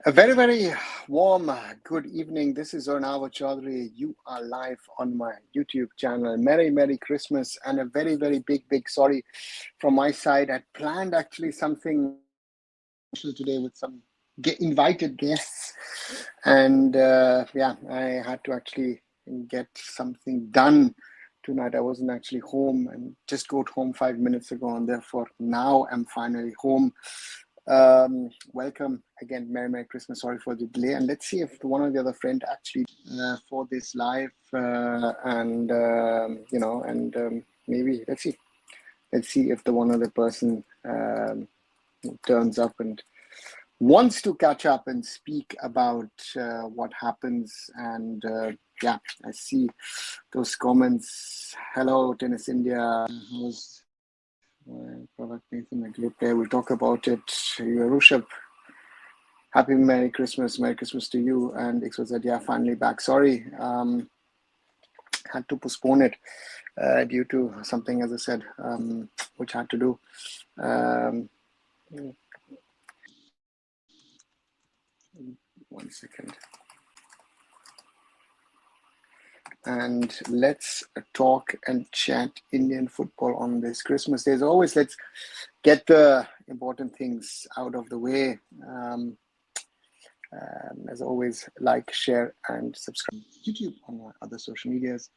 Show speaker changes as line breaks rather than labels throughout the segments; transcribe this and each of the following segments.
A very warm good evening. This is Arunfoot Chaudhary. You are live on my YouTube channel. Merry Christmas and a very big sorry from my side. I planned actually something today with some invited guests, and I had to actually get something done tonight. I wasn't actually home and just got home 5 minutes ago, and therefore now I'm finally home. Welcome again. Merry Christmas. Sorry for the delay, and let's see if one or the other friend actually for this live maybe let's see if the one other person turns up and wants to catch up and speak about what happens. And I see those comments. Hello, Tennis India. How's product Nathan, a great player. We'll talk about it. Rushabh, happy Merry Christmas to you. And XYZ, yeah, finally back. Sorry, had to postpone it due to something, as I said, which I had to do. 1 second. And let's talk and chat Indian football on this Christmas Day. As always, let's get the important things out of the way. As always, like, share, and subscribe to YouTube on our other social medias.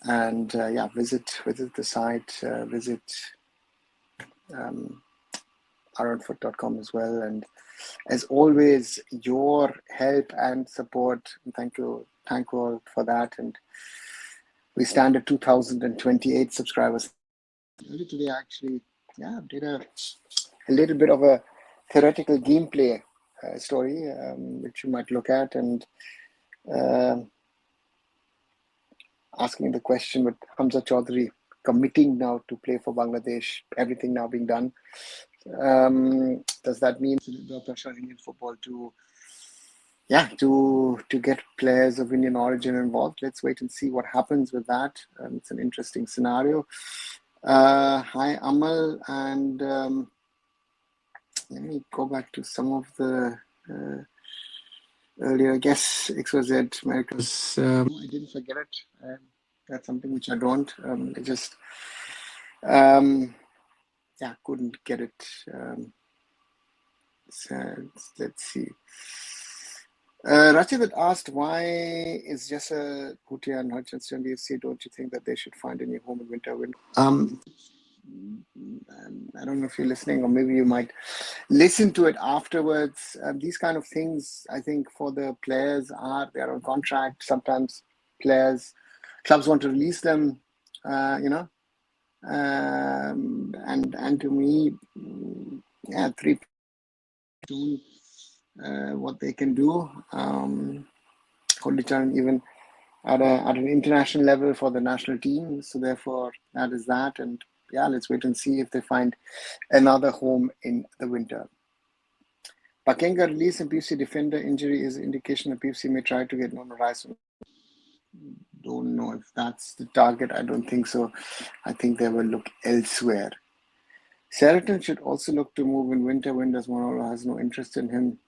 And visit the site, visit arunfoot.com as well. And as always, your help and support, and thank you all for that. And we stand at 2,028 subscribers. Earlier today, I actually did a little bit of a theoretical gameplay story, which you might look at, and asking the question with Hamza Chaudhary committing now to play for Bangladesh, everything now being done. Does that mean the pressure on Indian football to get players of Indian origin involved? Let's wait and see what happens with that. It's an interesting scenario. Hi, Amal, and let me go back to some of the earlier, I guess, XYZ America's. I didn't forget it. That's something which I don't. I just couldn't get it. So let's see. Rachid asked, why is Jessa Bhutia and Hutchinson DFC? Don't you think that they should find a new home in winter? I don't know if you're listening, or maybe you might listen to it afterwards. These kind of things, I think, for the players they're on contract. Sometimes clubs want to release them, and to me, 3 what they can do. Return even at an international level for the national team. So therefore, that is that. And let's wait and see if they find another home in the winter. Pakenga release and PFC defender injury is indication that PFC may try to get Nono Rice. Don't know if that's the target. I don't think so. I think they will look elsewhere. Sheraton should also look to move in winter when Manolo has no interest in him.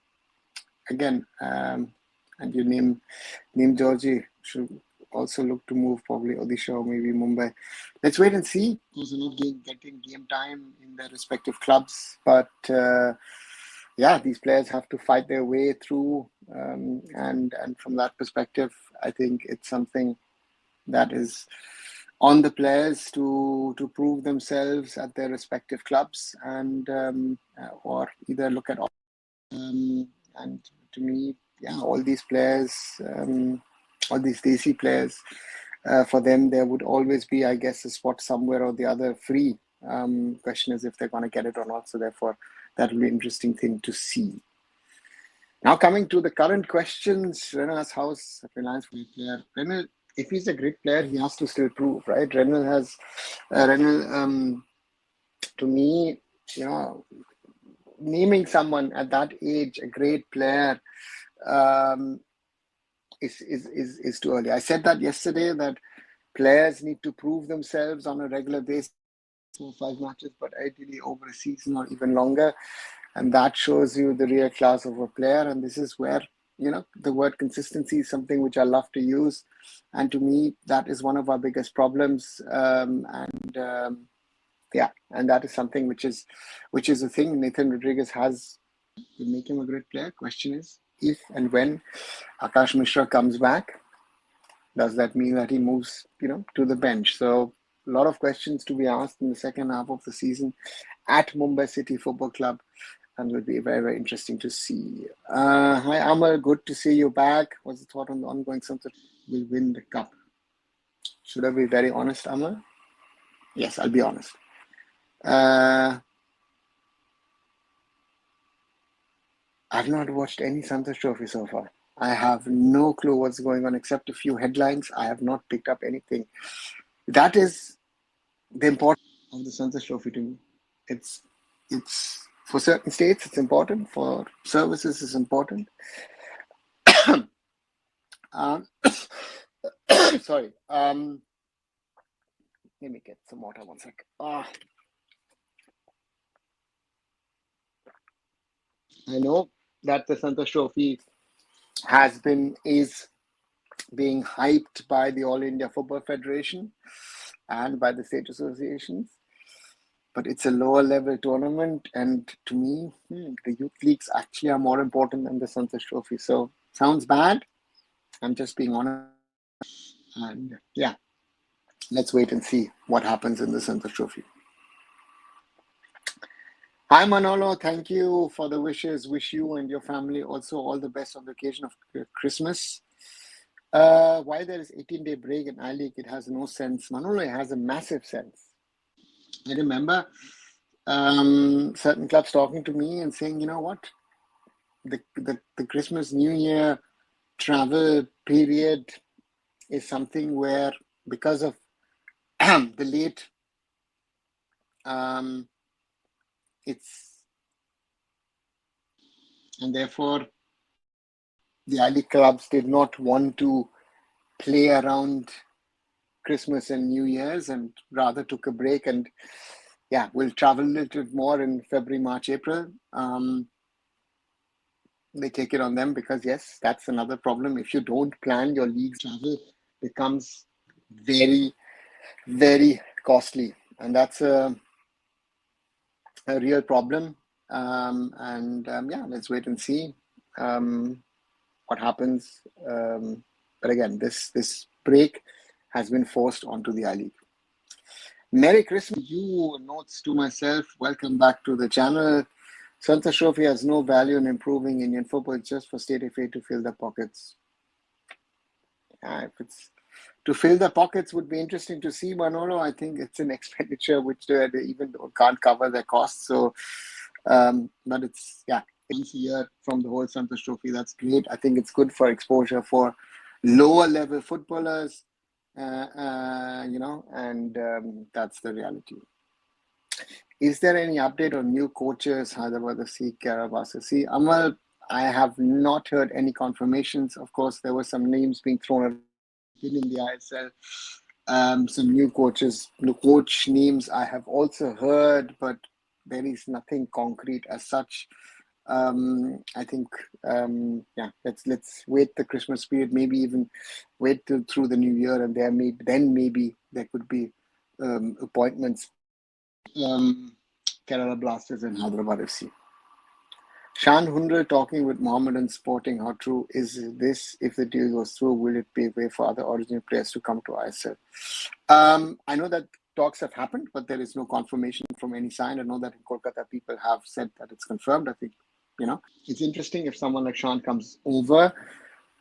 Again, and you name Georgie, should also look to move probably Odisha or maybe Mumbai. Let's wait and see. Those are not getting game time in their respective clubs, but these players have to fight their way through, and from that perspective, I think it's something that is on the players to prove themselves at their respective clubs, and or either look at and to me, all these players, all these Desi players, for them there would always be, I guess, a spot somewhere or the other free. Question is if they're going to get it or not. So therefore, that will be an interesting thing to see. Now coming to the current questions, Renal's house, Reliance player. Renal, if he's a great player, he has to still prove, right? Renal, to me, naming someone at that age a great player is too early. I said that yesterday, that players need to prove themselves on a regular basis, 4 or 5 matches, but ideally over a season or even longer. And that shows you the real class of a player. And this is where, the word consistency is something which I love to use. And to me, that is one of our biggest problems. And that is something which is a thing Nathan Rodriguez has to make him a great player. Question is, if and when Akash Mishra comes back, does that mean that he moves, to the bench? So a lot of questions to be asked in the second half of the season at Mumbai City Football Club, and will be very, very interesting to see. Hi, Amal. Good to see you back. What's the thought on the ongoing something will win the cup? Should I be very honest, Amal? Yes, I'll be honest. I've not watched any Santosh Trophy so far. I have no clue what's going on except a few headlines. I have not picked up anything. That is the importance of the Santosh Trophy to me. It's for certain states it's important. For services it's important. Sorry. Let me get some water. 1 sec. I know that the Santosh Trophy is being hyped by the All India Football Federation and by the state associations, but it's a lower level tournament, and to me, the youth leagues actually are more important than the Santosh Trophy. So sounds bad. I'm just being honest, and yeah, let's wait and see what happens in the Santosh Trophy. Hi Manolo, thank you for the wishes. Wish you and your family also all the best on the occasion of Christmas. Why there is 18-day break in I-League, it has no sense. Manolo, it has a massive sense. I remember certain clubs talking to me and saying, you know what, the Christmas New Year travel period is something where, because of the late and therefore the I-League clubs did not want to play around Christmas and New Year's and rather took a break, and we'll travel a little bit more in February, March, April. They take it on them because, yes, that's another problem. If you don't plan your league's travel, becomes very, very costly, and that's a real problem. Let's wait and see what happens. But again, this break has been forced onto the I-League. Merry Christmas, you notes to myself. Welcome back to the channel. Santosh Trophy has no value in improving Indian football. It's just for state FA to fill the pockets. If it's to fill the pockets, would be interesting to see, Manolo. I think it's an expenditure which they even can't cover their costs. So, but it's once a year from the whole Santosh Trophy. That's great. I think it's good for exposure for lower level footballers, and that's the reality. Is there any update on new coaches, Hyderabad FC, Karabas FC? Amal, I have not heard any confirmations. Of course, there were some names being thrown around in the ISL. Some new coaches, new coach names I have also heard, but there is nothing concrete as such. I think, let's wait the Christmas period, maybe even wait till through the new year, and maybe there could be appointments. Kerala Blasters and Hyderabad FC. Shan Hundal talking with Mohammedan Sporting. How true is this? If the deal goes through, will it pave way for other original players to come to ISL? I know that talks have happened, but there is no confirmation from any side. I know that in Kolkata people have said that it's confirmed. I think, it's interesting if someone like Shan comes over.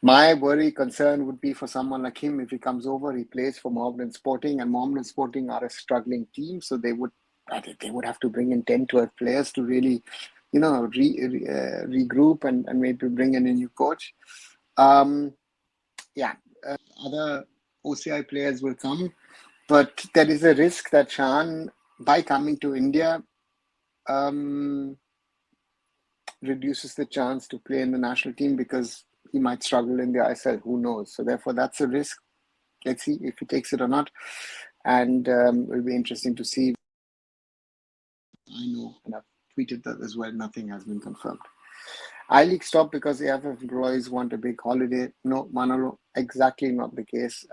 My concern would be for someone like him. If he comes over, he plays for Mohammedan Sporting, and Mohammedan Sporting are a struggling team, so they would have to bring in 10, 12 players to really, regroup and maybe bring in a new coach. Other OCI players will come, but there is a risk that Shan, by coming to India, reduces the chance to play in the national team because he might struggle in the ISL. Who knows? So therefore, that's a risk. Let's see if he takes it or not, and it will be interesting to see. I know enough tweeted that as well. Nothing has been confirmed. I-League stopped because the AIFF employees want a big holiday. No, Manolo, exactly not the case.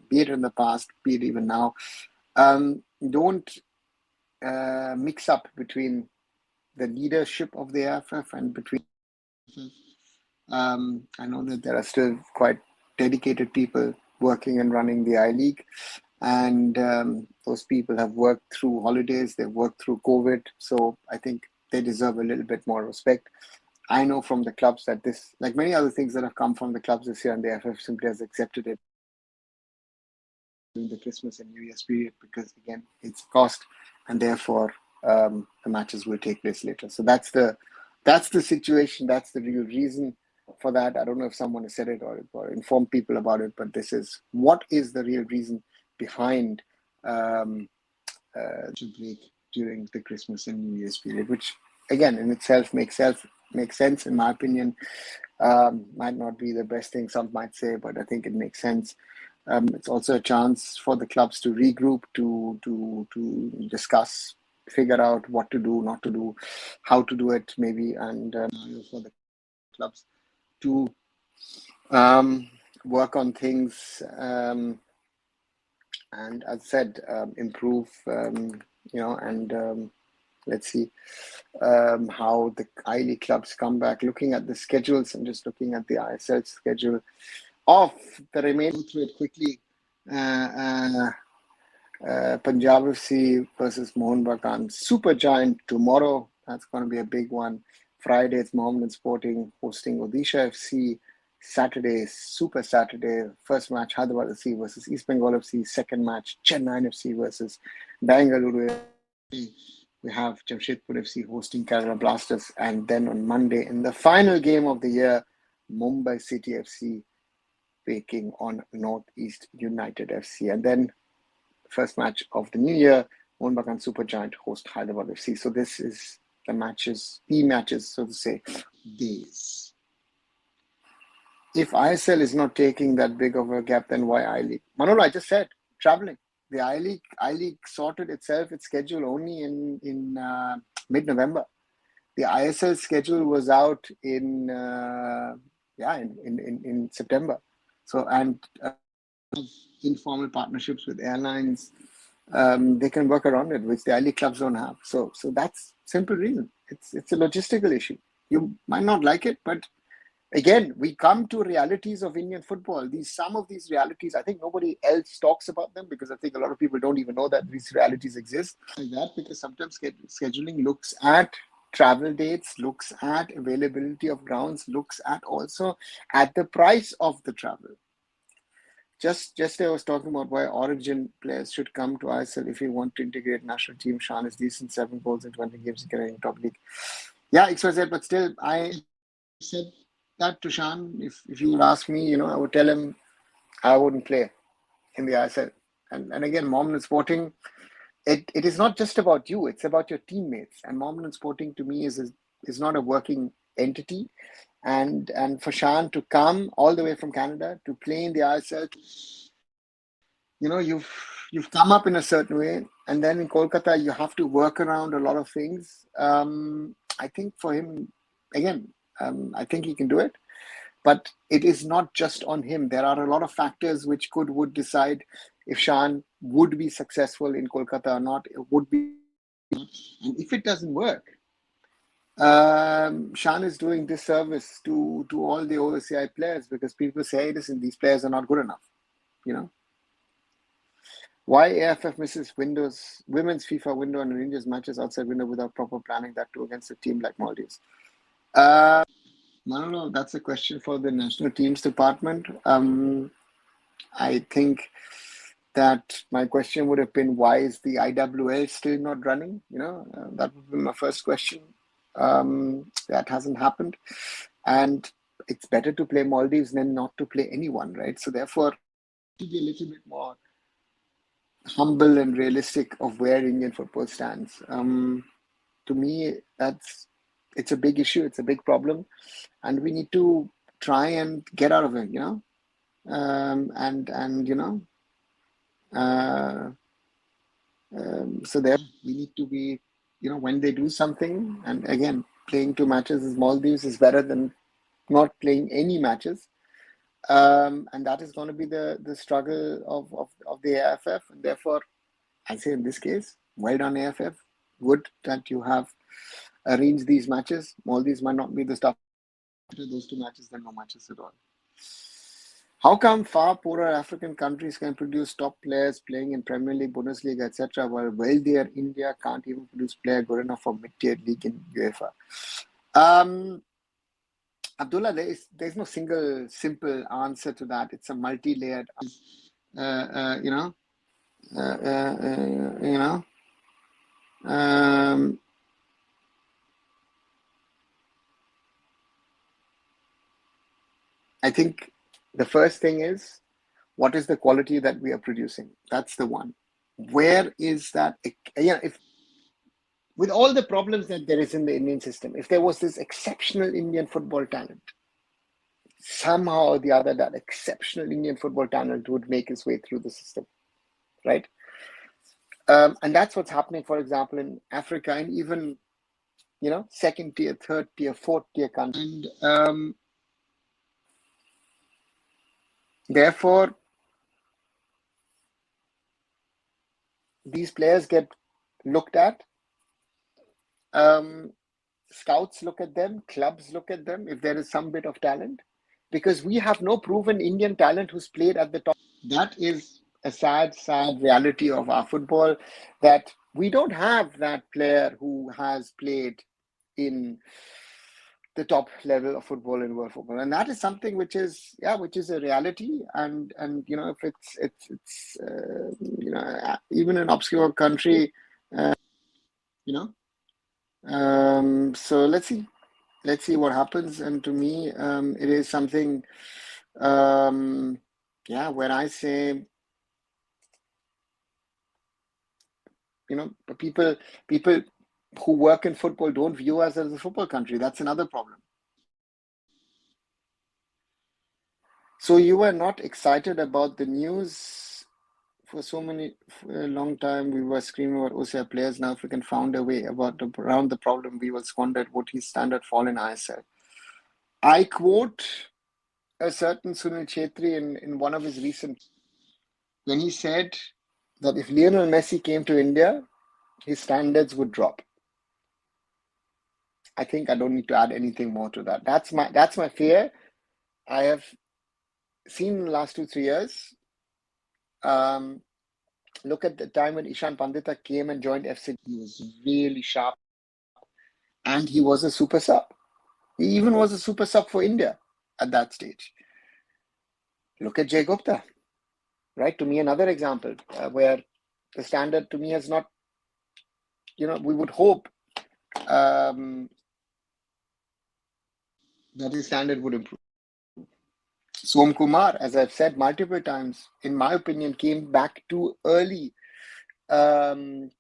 Be it in the past, be it even now. Don't mix up between the leadership of the AIFF and between. I know that there are still quite dedicated people working and running the I-League, and those people have worked through holidays, they've worked through COVID, so I think they deserve a little bit more respect. I know from the clubs that this, like many other things that have come from the clubs this year, and the AIFF simply has accepted it during the Christmas and New Year's period because, again, it's cost, and therefore the matches will take place later. So that's the situation. That's the real reason for that. I don't know if someone has said it or informed people about it, but this is what is the real reason behind break during the Christmas and New Year's period, which again in itself makes sense in my opinion. Might not be the best thing some might say, but I think it makes sense. It's also a chance for the clubs to regroup, to discuss, figure out what to do, not to do, how to do it, maybe, and for the clubs to work on things, and as I said, improve, and let's see how the I-League clubs come back. Looking at the schedules, I'm just looking at the ISL schedule of the remaining. Through it quickly. Punjab FC versus Mohun Bagan Super Giant tomorrow. That's going to be a big one. Friday, it's Mohammedan Sporting hosting Odisha FC. Saturday, Super Saturday. First match, Hyderabad FC versus East Bengal FC. Second match, Chennai FC versus Bangalore FC. We have Jamshedpur FC hosting Kerala Blasters. And then on Monday, in the final game of the year, Mumbai City FC taking on Northeast United FC. And then first match of the new year, Mohun Bagan Super Giant host Hyderabad FC. So this is the matches, so to say, days. If ISL is not taking that big of a gap, then why I-League? Manolo, I just said, traveling. The I-League sorted itself, its schedule only in mid-November. The ISL schedule was out in September. So, and informal partnerships with airlines, they can work around it, which the I-League clubs don't have. So that's simple reason. It's a logistical issue. You might not like it, but again, we come to realities of Indian football. Some of these realities, I think nobody else talks about them because I think a lot of people don't even know that these realities exist. Like that, because sometimes scheduling looks at travel dates, looks at availability of grounds, looks at also at the price of the travel. Just I was talking about why Origin players should come to ISL if you want to integrate national team. Shan is decent, 7 goals in 20 games in top league. Yeah, XYZ, but still, I said that to Shan. If you would ask me, I would tell him I wouldn't play in the ISL. And again, Mohammedan Sporting, it is not just about you, it's about your teammates. And Mohammedan Sporting to me is not a working entity. And for Shan to come all the way from Canada to play in the ISL, you've come up in a certain way, and then in Kolkata you have to work around a lot of things. I think for him, again, I think he can do it, but it is not just on him. There are a lot of factors which would decide if Shan would be successful in Kolkata or not. It would be, and if it doesn't work, Shan is doing disservice to all the OCI players because people say, listen, these players are not good enough. Why AIFF misses women's FIFA window and India's matches outside window without proper planning, that too against a team like Maldives? I don't know. That's a question for the national teams department. I think that my question would have been, why is the IWL still not running? That would be my first question. That hasn't happened. And it's better to play Maldives than not to play anyone, right? So therefore, to be a little bit more humble and realistic of where Indian football stands. To me, it's a big issue. It's a big problem, and we need to try and get out of it. So there we need to be when they do something, and again, playing 2 matches in Maldives is better than not playing any matches. And that is going to be the struggle of the AIFF. And therefore, I say in this case, well done, AIFF. Good that you have arranged these matches. Maldives might not be the stuff after those 2 matches, then no matches at all. How come far poorer African countries can produce top players playing in Premier League, Bundesliga, etc., while wealthier India can't even produce player good enough for mid-tier league in UEFA? Abdullah, there's no single simple answer to that. It's a multi-layered, you know, you know. I think the first thing is, what is the quality that we are producing? That's the one. Where is that? If with all the problems that there is in the Indian system, if there was this exceptional Indian football talent, somehow or the other, that exceptional Indian football talent would make its way through the system, right? And that's what's happening, for example, in Africa and even, second tier, third tier, fourth tier countries. And therefore, these players get looked at. Scouts look at them, clubs look at them if there is some bit of talent, because we have no proven Indian talent who's played at the top. That is a sad reality of our football, that we don't have that player who has played in the top level of football in world football, and that is something which is a reality. And if it's even an obscure country, so let's see what happens. And to me, it is something, when I say, people who work in football don't view us as a football country. That's another problem. So you were not excited about the news for a long time. We were screaming about OCI players. Now if we can find a way around the problem, we will squander what his standard fall in ISL. I quote a certain Sunil Chetri in one of his recent, when he said that if Lionel Messi came to India, his standards would drop. I think I don't need to add anything more to that. That's my fear. I have seen in the last 2-3 years. Look at the time when Ishan Pandita came and joined FC. He was really sharp, and he was a super sub. He even was a super sub for India at that stage. Look at Jay Gupta, right? To me, another example where the standard to me has not, we would hope that his standard would improve. Som Kumar, as I've said multiple times, in my opinion, came back too early to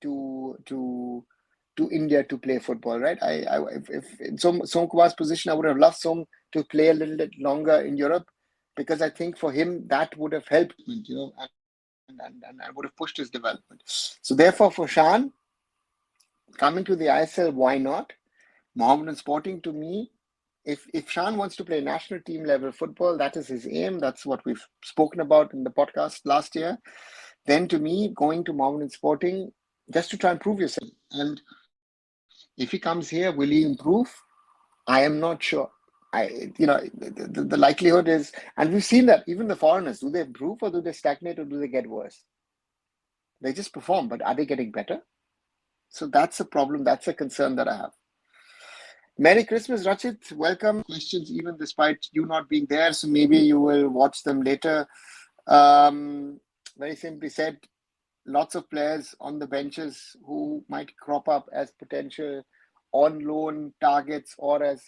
India to play football, right? If in Som Kumar's position, I would have loved Som to play a little bit longer in Europe, because I think for him that would have helped, and would have pushed his development. So therefore, for Shan coming to the ISL, why not? Mohammedan Sporting, to me, if Shan wants to play national team level football, that is his aim. That's what we've spoken about in the podcast last year. Then to me, going to Mohammedan Sporting just to try and prove yourself. And if he comes here, will he improve? I am not sure. The likelihood is, and we've seen that even the foreigners, do they improve or do they stagnate or do they get worse? They just perform, but are they getting better? So that's a problem. That's a concern that I have. Merry Christmas, Rachit. Welcome. Questions, even despite you not being there. So maybe you will watch them later. Very simply said, lots of players on the benches who might crop up as potential on loan targets or as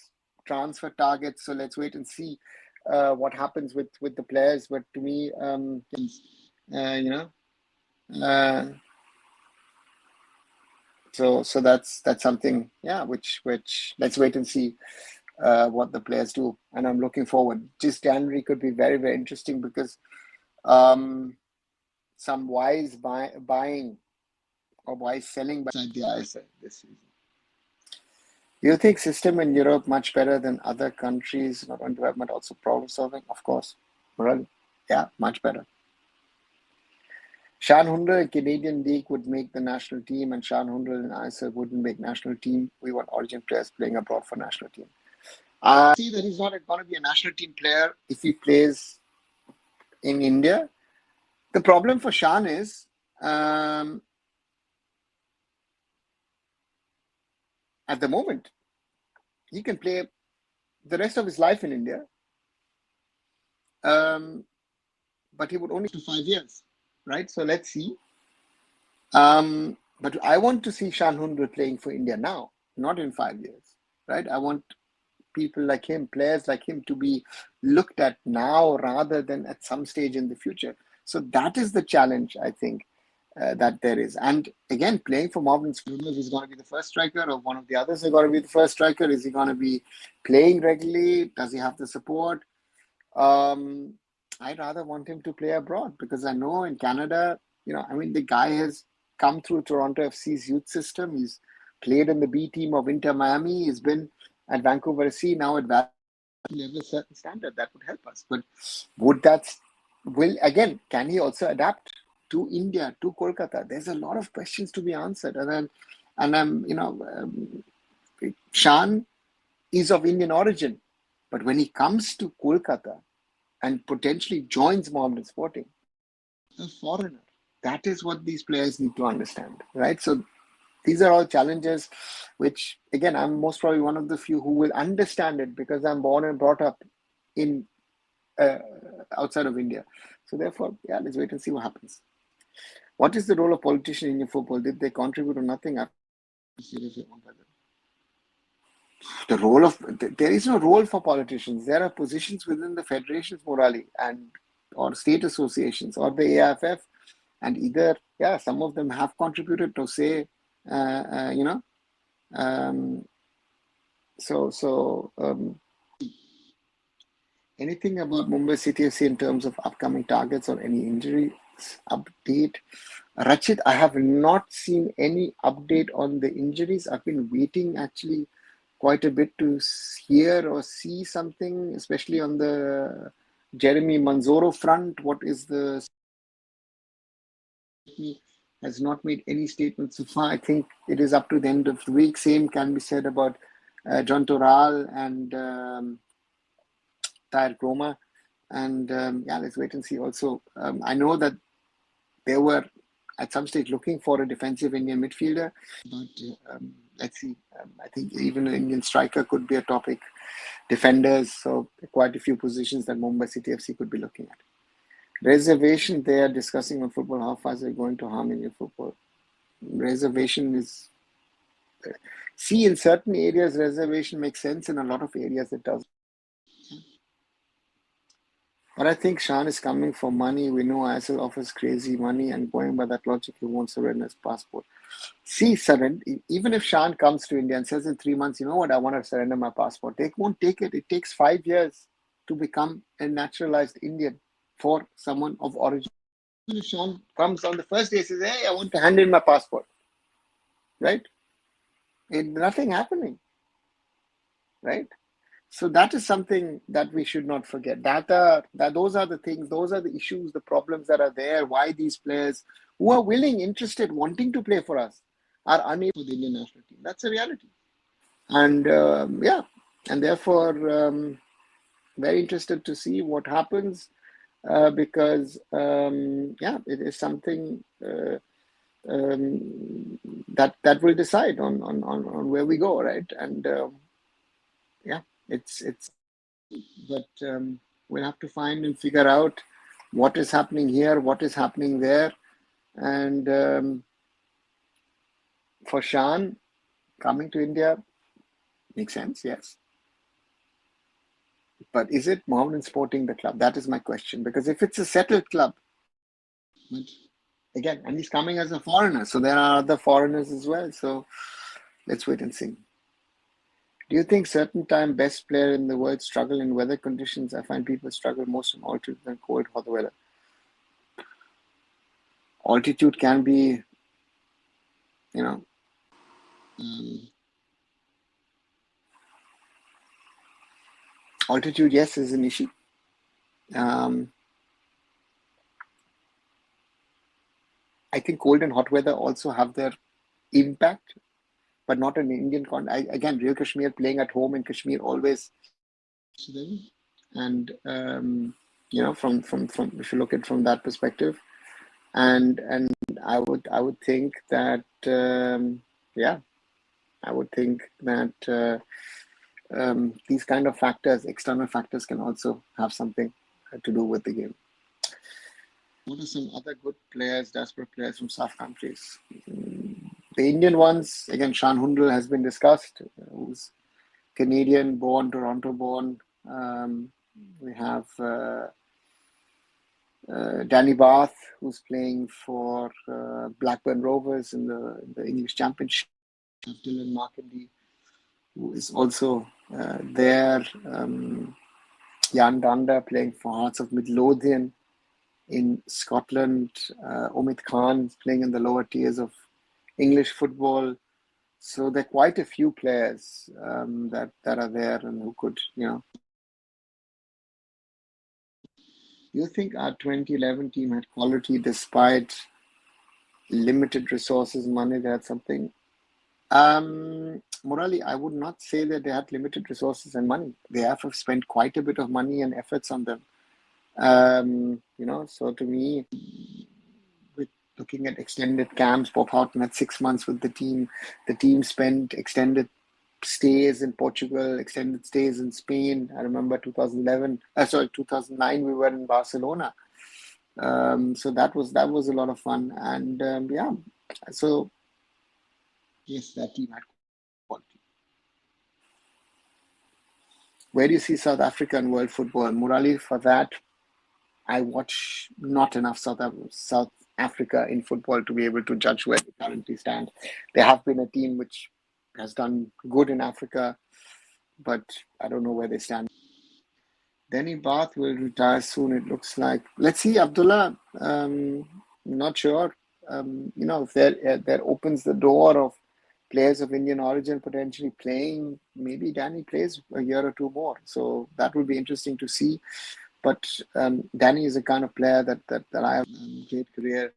transfer targets. So let's wait and see what happens with the players. But to me, so that's something, which let's wait and see what the players do. And I'm looking forward. Just January could be very, very interesting, because some wise buying or why selling beside the ISL this season? Do you think system in Europe much better than other countries, not only development, also problem solving? Of course, really, yeah, much better. Shan Hundal in Canadian League would make the national team, and Shan Hundal in ISL wouldn't make national team. We want origin players playing abroad for national team. I see that he's not going to be a national team player if he plays in India. The problem for Shan is at the moment he can play the rest of his life in India, but he would only do 5 years, right? So let's see. But I want to see Shan Hundal playing for India now, not in 5 years, right? I want people like him, players like him, to be looked at now rather than at some stage in the future. So that is the challenge, I think, that there is. And again, playing for Mohammed, if he's going to be the first striker, or one of the others are going to be the first striker. Is he going to be playing regularly? Does he have the support? I'd rather want him to play abroad, because I know in Canada, the guy has come through Toronto FC's youth system. He's played in the B team of Inter Miami. He's been at Vancouver FC, now at level a certain standard. That would help us. But can he also adapt to India, to Kolkata? There's a lot of questions to be answered. Shan is of Indian origin, but when he comes to Kolkata and potentially joins Mohammedan Sporting, a foreigner. That is what these players need to understand, right? So these are all challenges which, again, I'm most probably one of the few who will understand it, because I'm born and brought up in outside of India. So therefore, let's wait and see what happens. What is the role of politicians in Indian football? Did they contribute or nothing? The role of there is no role for politicians. There are positions within the federations, Murali, or state associations, or the AIFF, and either some of them have contributed to say anything about Mumbai City FC in terms of upcoming targets or any injuries update? Rachit, I have not seen any update on the injuries. I've been waiting actually quite a bit to hear or see something, especially on the Jeremy Manzoro front. What is the... has not made any statement so far. I think it is up to the end of the week. Same can be said about John Toral and Tyre Chroma. And let's wait and see. Also, I know that they were at some stage looking for a defensive Indian midfielder, but let's see. I think even an Indian striker could be a topic. Defenders, so quite a few positions that Mumbai City FC could be looking at. Reservation they are discussing on football. How far is it going to harm Indian football? Reservation is... see, in certain areas, reservation makes sense. In a lot of areas, it doesn't. But I think Shan is coming for money. We know ISL offers crazy money, and going by that logic, he won't surrender his passport. See, even if Shan comes to India and says in 3 months, you know what, I want to surrender my passport, they won't take it. It takes 5 years to become a naturalized Indian for someone of origin. Even if Shan comes on the first day and says, hey, I want to hand in my passport, right? Nothing happening, right? So that is something that we should not forget. Those are the things, those are the issues, the problems that are there. Why these players who are willing, interested, wanting to play for us are unable for the Indian national team. That's a reality. And and therefore, very interested to see what happens, because it is something that will decide on where we go, right? And but we'll have to find and figure out what is happening here, what is happening there. And for Shan, coming to India makes sense, yes. But is it Mohammedan Sporting the club? That is my question. Because if it's a settled club, but again, and he's coming as a foreigner, so there are other foreigners as well. So let's wait and see. Do you think certain time best player in the world struggle in weather conditions? I find people struggle most in altitude than cold hot weather. Altitude can be you know. Um, Altitude, yes, is an issue. Um, I think cold and hot weather also have their impact, but not an Indian again, Real Kashmir playing at home in Kashmir always to them. And from if you look at it from that perspective, and I would think that yeah, I would think that these kind of factors, external factors, can also have something to do with the game. What are some other good players, desperate players from South countries? The Indian ones, again, Shan Hundal has been discussed, who's Canadian born, Toronto born. We have Danny Bath, who's playing for Blackburn Rovers in the English Championship. Dylan Markandi, who is also there. Jan Danda playing for Hearts of Midlothian in Scotland. Omid Khan playing in the lower tiers of English football. So there are quite a few players that are there and who could, Do you think our 2011 team had quality despite limited resources, money? They had something. Morally, I would not say that they had limited resources and money. They have spent quite a bit of money and efforts on them. So to me, with looking at extended camps, Bob Houghton had 6 months with the team. The team spent extended stays in Portugal, extended stays in Spain. I remember 2009, we were in Barcelona. So that was a lot of fun. And yeah, so yes, that team had quality. Where do you see South Africa in world football? Murali, for that, I watch not enough South Africa in football to be able to judge where they currently stand. They have been a team which has done good in Africa, but I don't know where they stand. Danny Bath will retire soon, it looks like. Let's see, Abdullah. Not sure. If that opens the door of players of Indian origin potentially playing, maybe Danny plays a year or two more. So that would be interesting to see. But Danny is a kind of player that I have a great career.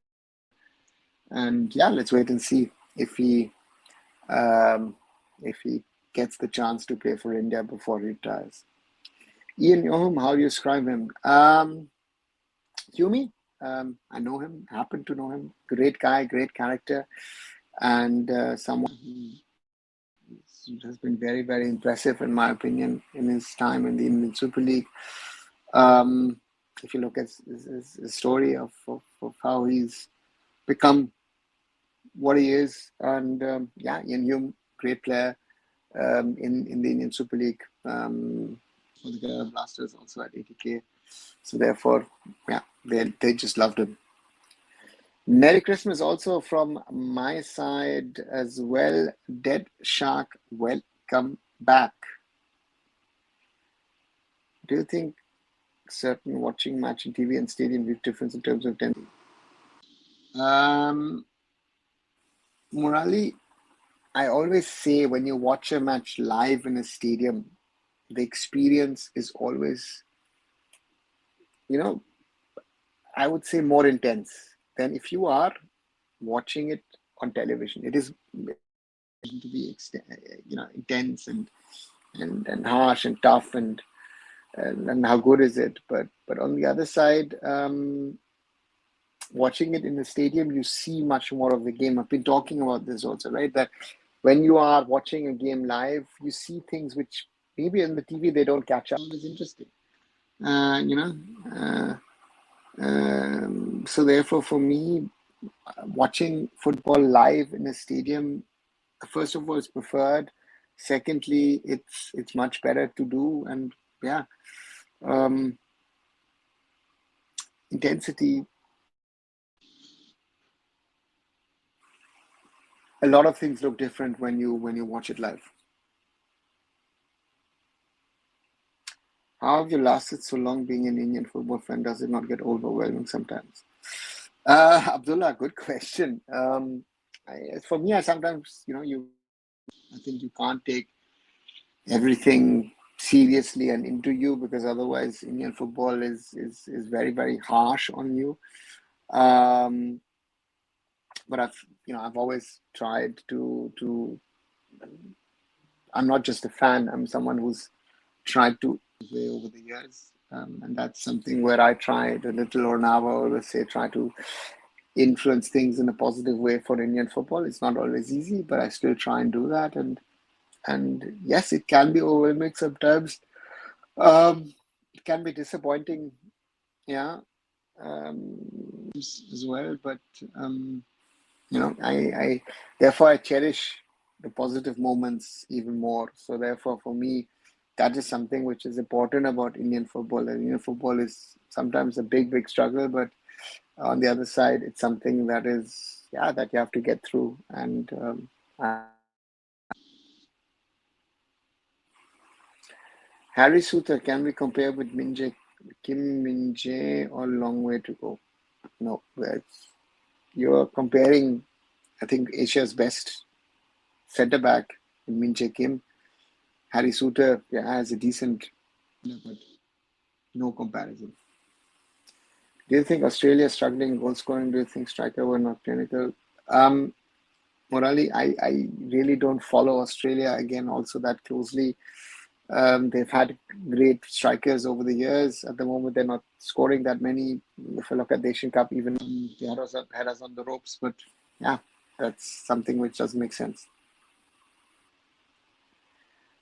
And yeah, let's wait and see if he gets the chance to play for India before he retires. Ian Yohum, how do you describe him? Yumi, I know him, happen to know him. Great guy, great character, and someone who has been very, very impressive, in my opinion, in his time in the Indian Super League. If you look at his story of how he's become what he is, and yeah, Ian Hume, great player in the Indian Super League. For the Kerala Blasters, also at 80K. So therefore, yeah, they just loved him. Merry Christmas also from my side as well. Dead Shark, welcome back. Do you think certain watching match in TV and stadium make difference in terms of tension? Murali, I always say when you watch a match live in a stadium, the experience is always, I would say more intense than if you are watching it on television. It is to be intense and harsh and tough and how good is it? But on the other side, watching it in the stadium, you see much more of the game. I've been talking about this also, right? That when you are watching a game live, you see things which maybe on the TV they don't catch up. It's interesting, so therefore, for me, watching football live in a stadium, first of all, is preferred. Secondly, it's much better to do, and yeah, intensity. A lot of things look different when you watch it live. How have you lasted so long being an Indian football fan? Does it not get overwhelming sometimes? Abdullah, good question. For me, I sometimes, I think you can't take everything seriously and into you, because otherwise Indian football is very, very harsh on you. Um, but I've always tried to. I'm not just a fan. I'm someone who's tried to way over the years, and that's something where I tried a little, or now I always say try to influence things in a positive way for Indian football. It's not always easy, but I still try and do that. And yes, it can be overwhelming sometimes. It can be disappointing, yeah, as well. But I therefore I cherish the positive moments even more. So therefore, for me, that is something which is important about Indian football. And Indian football is sometimes a big, big struggle, but on the other side, it's something that is, yeah, that you have to get through. And Harry Suter, can we compare with Kim Min Jae, or long way to go? No, you're comparing, I think, Asia's best centre back, Min Jae Kim. Harry Suter, yeah, has a decent, but no comparison. Do you think Australia is struggling in goal scoring? Do you think striker were not clinical? Morali, I really don't follow Australia again also that closely. They've had great strikers over the years. At the moment, they're not scoring that many. If you look at the Asian Cup, even they had us on the ropes. But yeah, that's something which doesn't make sense.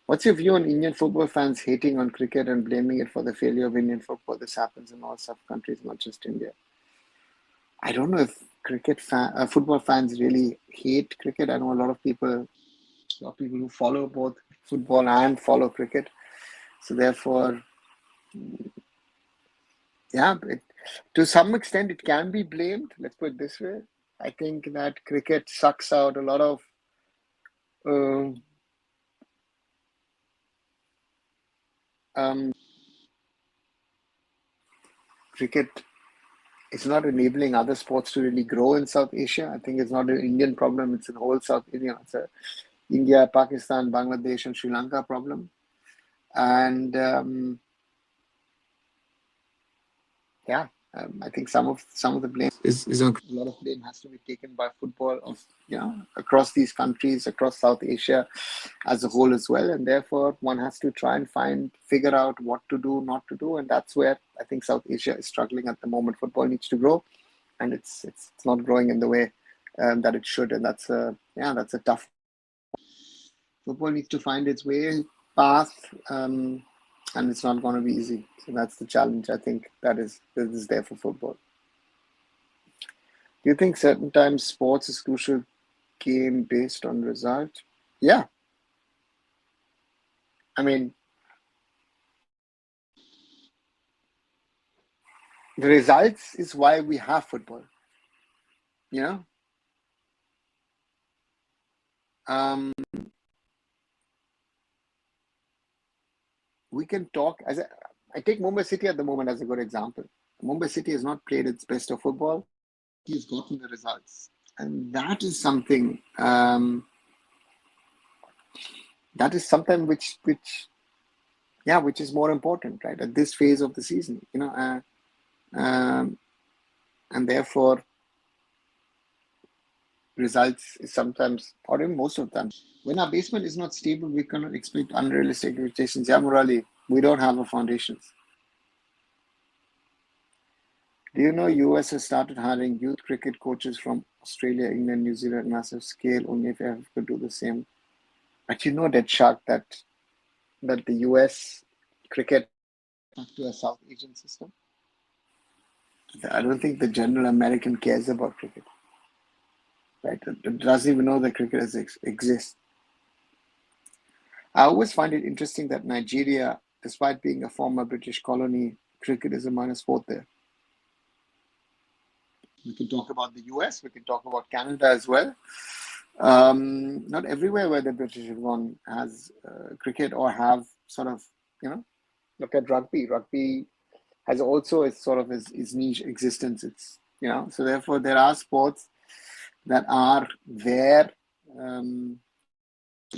What's your view on Indian football fans hating on cricket and blaming it for the failure of Indian football? This happens in all sub-countries, not just India. I don't know if football fans really hate cricket. I know a lot of people who follow both football and follow cricket. So therefore, yeah, to some extent, it can be blamed. Let's put it this way. I think that cricket sucks out a lot of uh, um, cricket. It's not enabling other sports to really grow in South Asia. I think it's not an Indian problem. It's a whole South India. It's a India, Pakistan, Bangladesh, and Sri Lanka problem. And yeah, I think some of the blame is on, a lot of blame has to be taken by football of across these countries, across South Asia as a whole as well, and therefore one has to try and figure out what to do, not to do, and that's where I think South Asia is struggling at the moment. Football needs to grow, and it's not growing in the way that it should, and that's a tough. Football needs to find its way path, and it's not going to be easy. So that's the challenge. I think that is there for football. Do you think certain times sports is crucial game based on result? Yeah, I mean the results is why we have football. You know, um, we can talk I take Mumbai City at the moment as a good example. Mumbai City has not played its best of football. He's gotten the results, and that is something which is more important, right, at this phase of the season. And therefore results is sometimes, or even most of the time, when our basement is not stable, we cannot expect unrealistic expectations. Yeah, Murali, we don't have a foundations. Do you know US has started hiring youth cricket coaches from Australia, England, New Zealand, massive scale? Only if AIFF could do the same. Actually, know that Shark that the US cricket back to a South Asian system. I don't think the general American cares about cricket. Right? It doesn't even know that cricket exists. I always find it interesting that Nigeria, despite being a former British colony, cricket is a minor sport there. We can talk about the US, we can talk about Canada as well. Not everywhere where the British have gone has cricket, or have sort of, look at rugby. Rugby has also its sort of its niche existence. So therefore there are sports that are there, whatever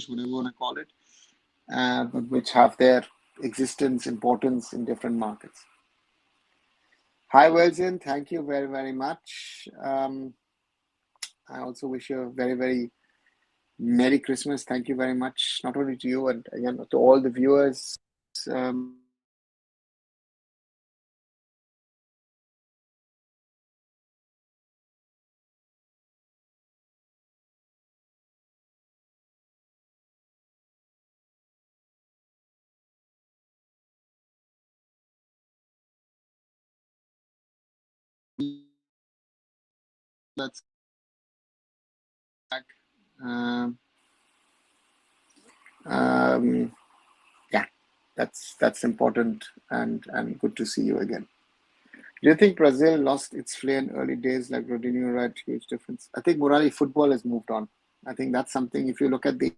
you want to call it, but which have their existence, importance in different markets. Hi, Wilson. Thank you very, very much. I also wish you a very, very Merry Christmas. Thank you very much, not only to you, and again to all the viewers. Um, that's back. Um, um, yeah, that's important and good to see you again. Do you think Brazil lost its flair in early days like Ronaldinho? Right, huge difference. I think Murali football has moved on. I think that's something. If you look at the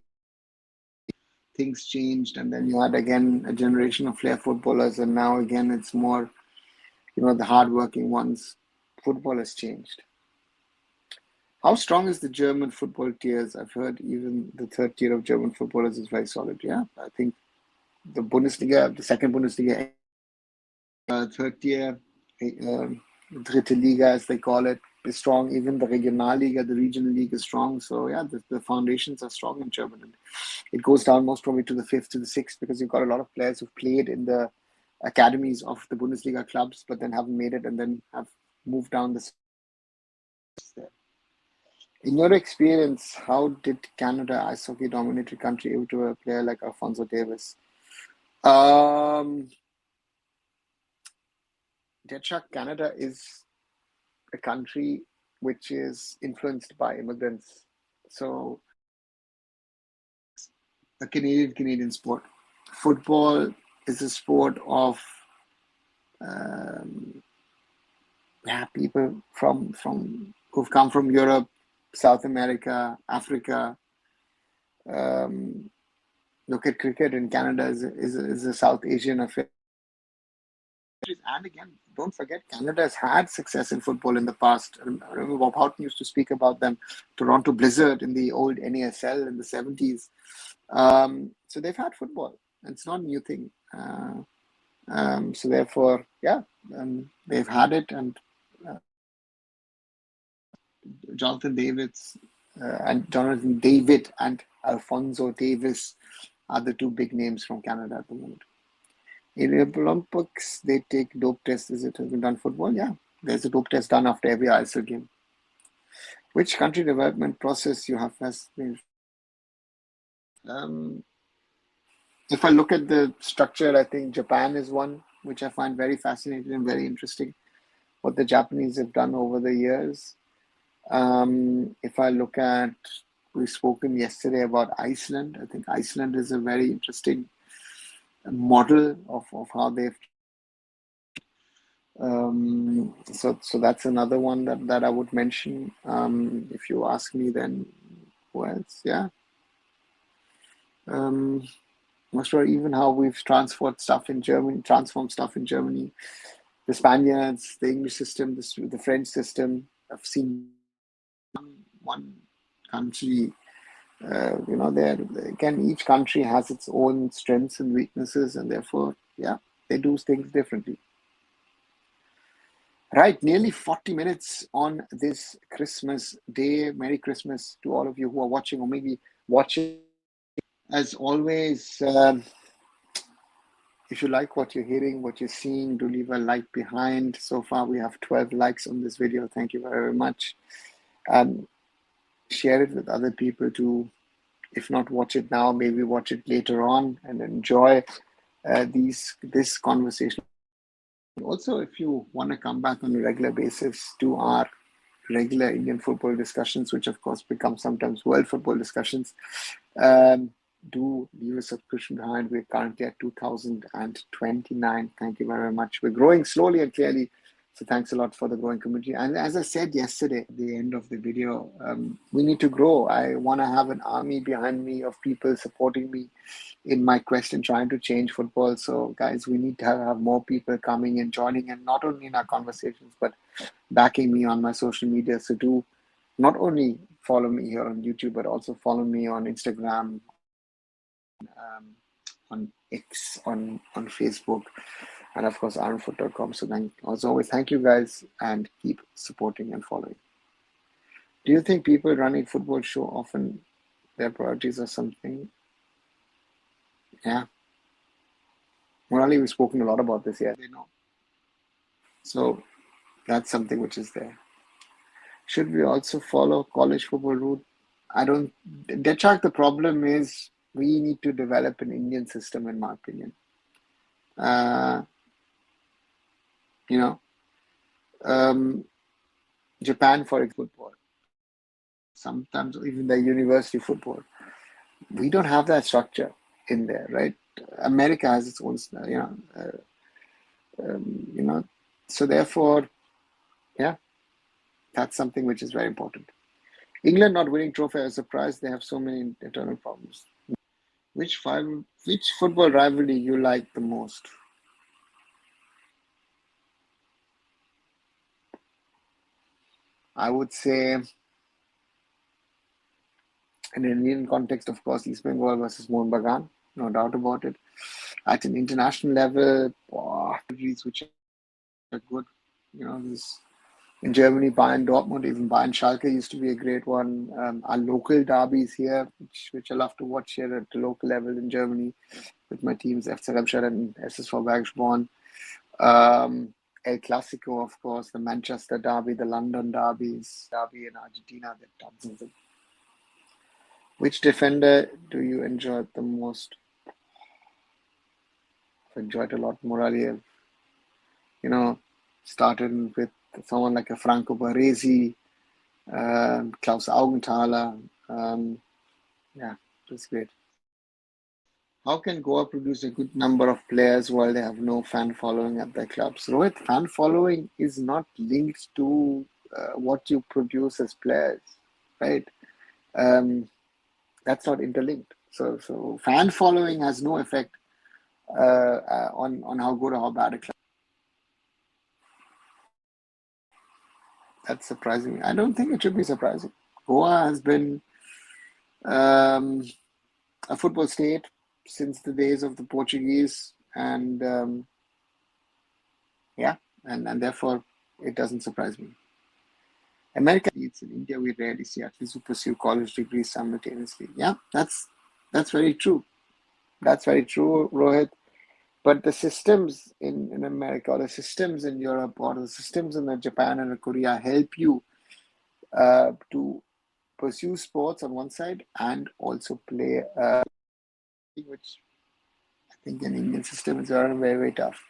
things changed, and then you had again a generation of flair footballers, and now again it's more, the hardworking ones. Football has changed. How strong is the German football tiers? I've heard even the third tier of German footballers is very solid. Yeah, I think the Bundesliga, the second Bundesliga, third tier, Dritte Liga as they call it, is strong. Even the Regionalliga, the regional league is strong. So yeah, the foundations are strong in Germany. And it goes down most probably to the fifth, to the sixth, because you've got a lot of players who've played in the academies of the Bundesliga clubs, but then haven't made it and then have moved down the there. In your experience, how did Canada, ice hockey dominated country, able to a player like Alfonso Davis? Deadshot, Canada is a country which is influenced by immigrants. So a Canadian sport. Football is a sport of um, people who've come from Europe, South America, Africa. Look at cricket in Canada is a South Asian affair. And again, don't forget, Canada has had success in football in the past. I remember Bob Houghton used to speak about them, Toronto Blizzard in the old NASL in the 70s. So they've had football. It's not a new thing. So therefore, yeah, they've had it. And Jonathan David and Alfonso Davis are the two big names from Canada at the moment. In the Olympics, they take dope tests. Is it has been done football? Yeah, there's a dope test done after every ISL game. Which country development process you have has been? If I look at the structure, I think Japan is one which I find very fascinating and very interesting. What the Japanese have done over the years. If I look at, we've spoken yesterday about Iceland. I think Iceland is a very interesting model of how they've. So that's another one that I would mention. If you ask me, then who else? Yeah. Not sure even how we've transformed stuff in Germany. The Spaniards, the English system, the French system. I've seen one country. There again, each country has its own strengths and weaknesses, and therefore, yeah, they do things differently. Right, nearly 40 minutes on this Christmas day. Merry Christmas to all of you who are watching or maybe watching. As always, if you like what you're hearing, what you're seeing, do leave a like behind. So far, we have 12 likes on this video. Thank you very much. Share it with other people too. If not watch it now, maybe watch it later on and enjoy this conversation. Also, if you want to come back on a regular basis to our regular Indian football discussions, which of course become sometimes world football discussions, do leave a subscription behind. We're currently at 2029. Thank you very much. We're growing slowly and clearly. So thanks a lot for the growing community. And as I said yesterday at the end of the video, we need to grow. I want to have an army behind me of people supporting me in my quest in trying to change football. So guys, we need to have more people coming and joining, and not only in our conversations, but backing me on my social media. So do not only follow me here on YouTube, but also follow me on Instagram, on X, on Facebook, and of course arunfoot.com. So as always, thank you guys, and keep supporting and following. Do you think people running football show often their priorities or something? Yeah. Morally, we've spoken a lot about this here. They know. So that's something which is there. Should we also follow college football route? I don't. Dechak, the problem is we need to develop an Indian system, in my opinion. You know, Japan, for football, sometimes even the university football. We don't have that structure in there, right? America has its own, you know. So therefore, yeah, that's something which is very important. England not winning trophy, I was surprised they have so many internal problems. Which football rivalry you like the most? I would say, in an Indian context, of course, East Bengal versus Mohun Bagan, no doubt about it. At an international level, rivalries which are good. You know, this in Germany, Bayern Dortmund, even Bayern Schalke used to be a great one. Our local derbies here, which I love to watch here at the local level in Germany with my teams, FC Remscheid and SSV Bergsporn. El Clasico, of course, the Manchester derby, the London derby in Argentina, there are tons of them. Which defender do you enjoy the most? I've enjoyed a lot Moraliev. You know, started with someone like a Franco Baresi, Klaus Augenthaler. Yeah, it was great. How can Goa produce a good number of players while they have no fan following at their clubs? Rohit, fan following is not linked to what you produce as players, right? That's not interlinked. So fan following has no effect on how good or how bad a club. That's surprising. I don't think it should be surprising. Goa has been a football state since the days of the Portuguese, and yeah, and therefore it doesn't surprise me. America leads. In India, we rarely see athletes who pursue college degrees simultaneously. Yeah, that's very true. That's very true, Rohit. But the systems in America, or the systems in Europe, or the systems in Japan and Korea help you to pursue sports on one side and also play, which I think an Indian system is very, very tough.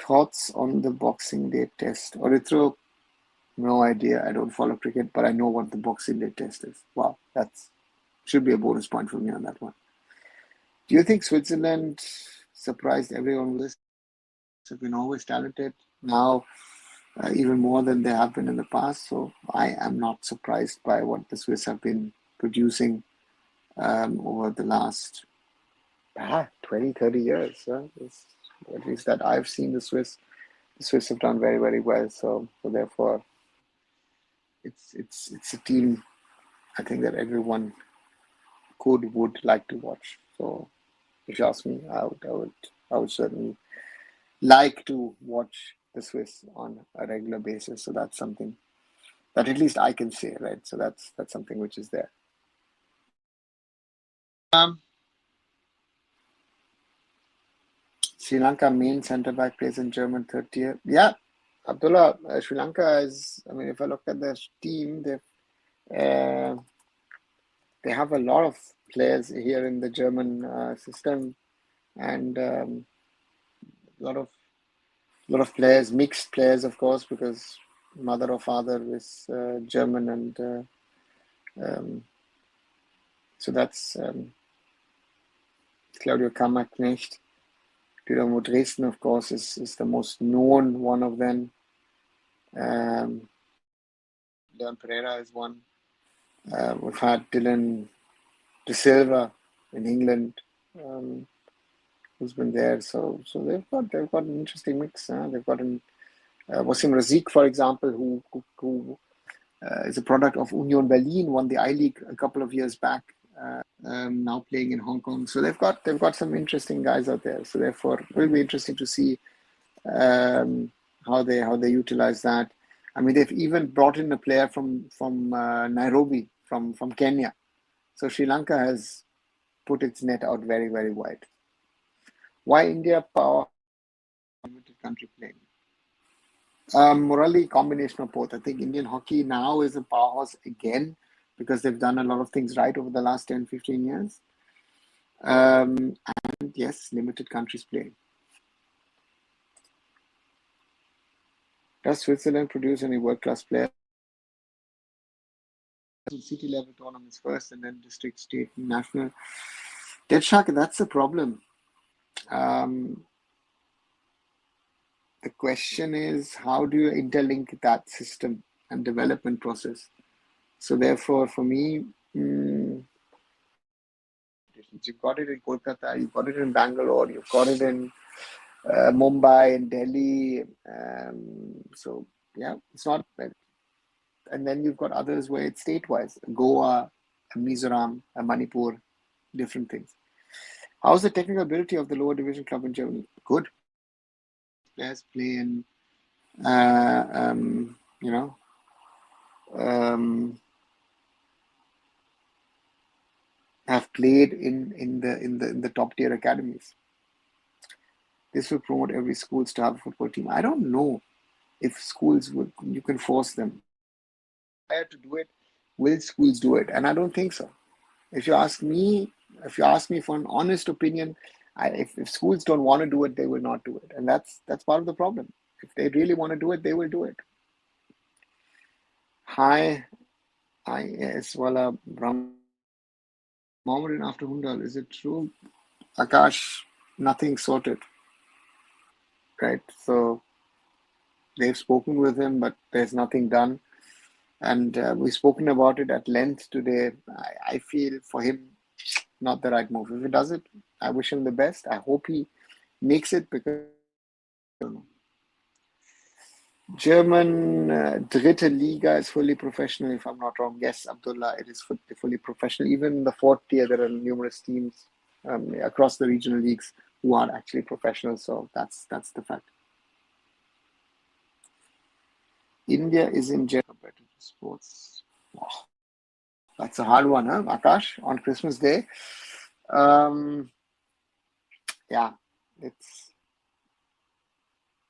Thoughts on the Boxing Day test? Or no idea. I don't follow cricket, but I know what the Boxing Day test is. Wow, that's should be a bonus point for me on that one. Do you think Switzerland surprised everyone with this? Have been always talented now, even more than they have been in the past. So I am not surprised by what the Swiss have been producing over the last 20, 30 years. At least that I've seen the Swiss. The Swiss have done very, very well. So therefore, it's a team I think that everyone would like to watch. So if you ask me, I would certainly like to watch the Swiss on a regular basis. So that's something that at least I can say, right? So that's something which is there. Sri Lanka main centre back plays in German third tier. Yeah, Abdullah, Sri Lanka is. I mean, if I look at their team, they have a lot of players here in the German system, and a lot of players, mixed players, of course, because mother or father is German, and so that's Claudio Kammerknecht. Dynamo Dresden, of course, is the most known one of them. Leon Pereira is one. We've had Dylan De Silva in England, who's been there. So they've got an interesting mix. They've got Wasim Razik, for example, who is a product of Union Berlin, won the I-League a couple of years back. Now playing in Hong Kong, so they've got some interesting guys out there. So therefore, it will be interesting to see how they utilize that. I mean, they've even brought in a player from Nairobi, from Kenya. So Sri Lanka has put its net out very, very wide. Why India power limited country playing? Morally, combination of both. I think Indian hockey now is a powerhouse again because they've done a lot of things right over the last 10, 15 years. And yes, limited countries playing. Does Switzerland produce any world-class players? City level tournaments first and then district, state, and national. Dead Shark, that's the problem. The question is, how do you interlink that system and development process? So therefore, for me, you've got it in Kolkata, you've got it in Bangalore, you've got it in Mumbai and Delhi. So yeah, it's not. And then you've got others where it's state-wise, Goa, Mizoram, Manipur, different things. How's the technical ability of the lower division club in Germany? Good. Players play in, have played in the top tier academies. This will promote every school's to have a football team. I don't know if schools would, you can force them to do it. Will schools do it? And I don't think so. If you ask me for an honest opinion, if schools don't want to do it, they will not do it, and that's part of the problem. If they really want to do it, they will do it. Hi, IS Wala Brahm. Mohammedan after Hundal, is it true? Akash, nothing sorted. Right, so they've spoken with him, but there's nothing done. And we've spoken about it at length today. I feel for him, not the right move. If he does it, I wish him the best. I hope he makes it because I don't know. German Dritte Liga is fully professional, if I'm not wrong. Yes, Abdullah, it is fully professional. Even in the fourth tier, there are numerous teams across the regional leagues who are actually professional. So that's the fact. India is in general competitive sports. Oh, that's a hard one, huh, Akash? On Christmas Day. Yeah,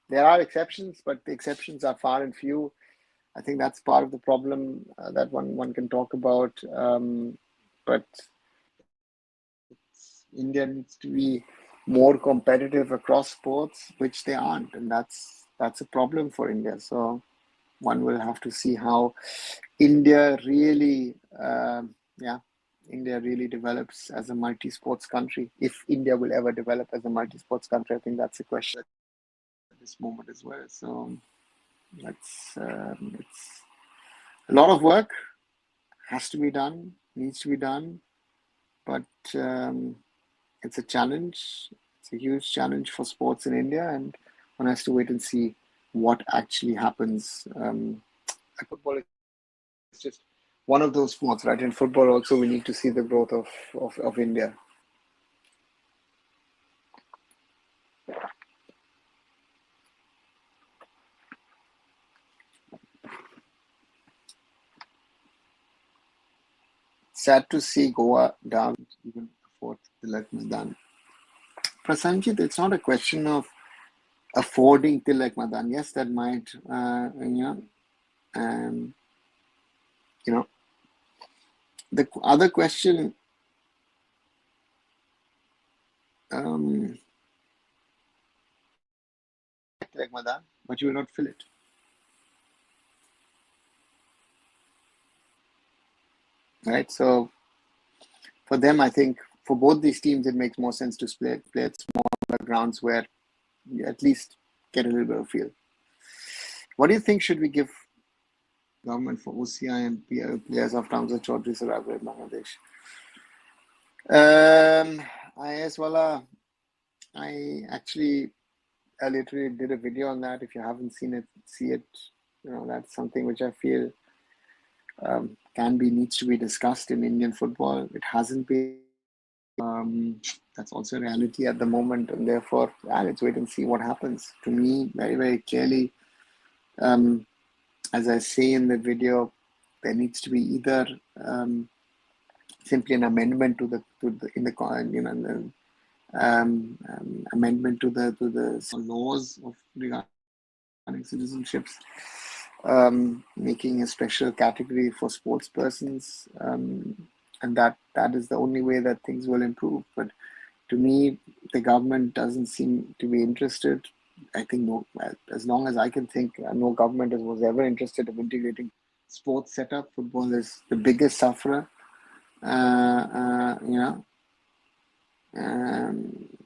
there are exceptions, but the exceptions are far and few. I think that's part of the problem that one can talk about. But India needs to be more competitive across sports, which they aren't, and that's a problem for India. So one will have to see how India really, India really develops as a multi-sports country. If India will ever develop as a multi-sports country, I think that's a question at this moment as well. So it's a lot of work has to be done, needs to be done, but it's a challenge. It's a huge challenge for sports in India, and one has to wait and see what actually happens. Football is just one of those sports, right? In football also, we need to see the growth of India. Sad to see Goa down, even afford Tilak Madan. Prasanjit, it's not a question of affording Tilak Madan. Yes, that might, the other question, Tilak Madan, but you will not fill it. Right, so for them, I think for both these teams, it makes more sense to play at smaller grounds where you at least get a little bit of feel. What do you think should we give government for OCI and players of Tamza Chaudhry Sarabha in Bangladesh? I actually literally did a video on that. If you haven't seen it, see it. That's something which I feel needs to be discussed in Indian football. It hasn't been. That's also a reality at the moment, and therefore, let's wait and see what happens. To me, very, very clearly, as I say in the video, there needs to be either simply an amendment to the amendment to the laws of regarding citizenships, making a special category for sports persons, and that is the only way that things will improve. But to me, the government doesn't seem to be interested. I think no, as long as I can think, no government was ever interested in integrating sports setup. Football is the biggest sufferer. You know,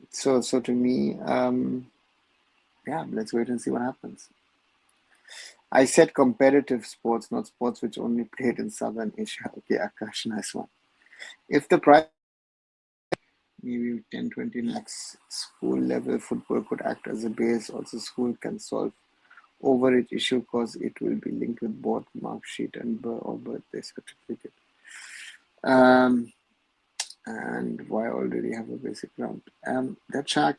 so to me, let's wait and see what happens. I said competitive sports, not sports which only played in Southern Asia. Okay, Akash, nice one. If the price, maybe 10-20 lakhs, school level football could act as a base. Also, school can solve overage issue because it will be linked with both mark sheet and or birthday certificate. And why already have a basic ground? That Shaq,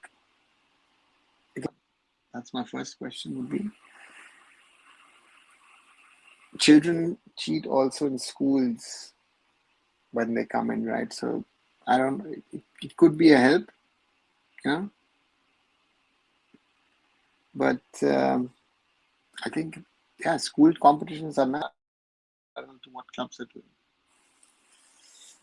that's my first question would be. Children cheat also in schools when they come in, right? So I don't, it could be a help, yeah. But I think, school competitions are not, I don't know to what clubs are doing.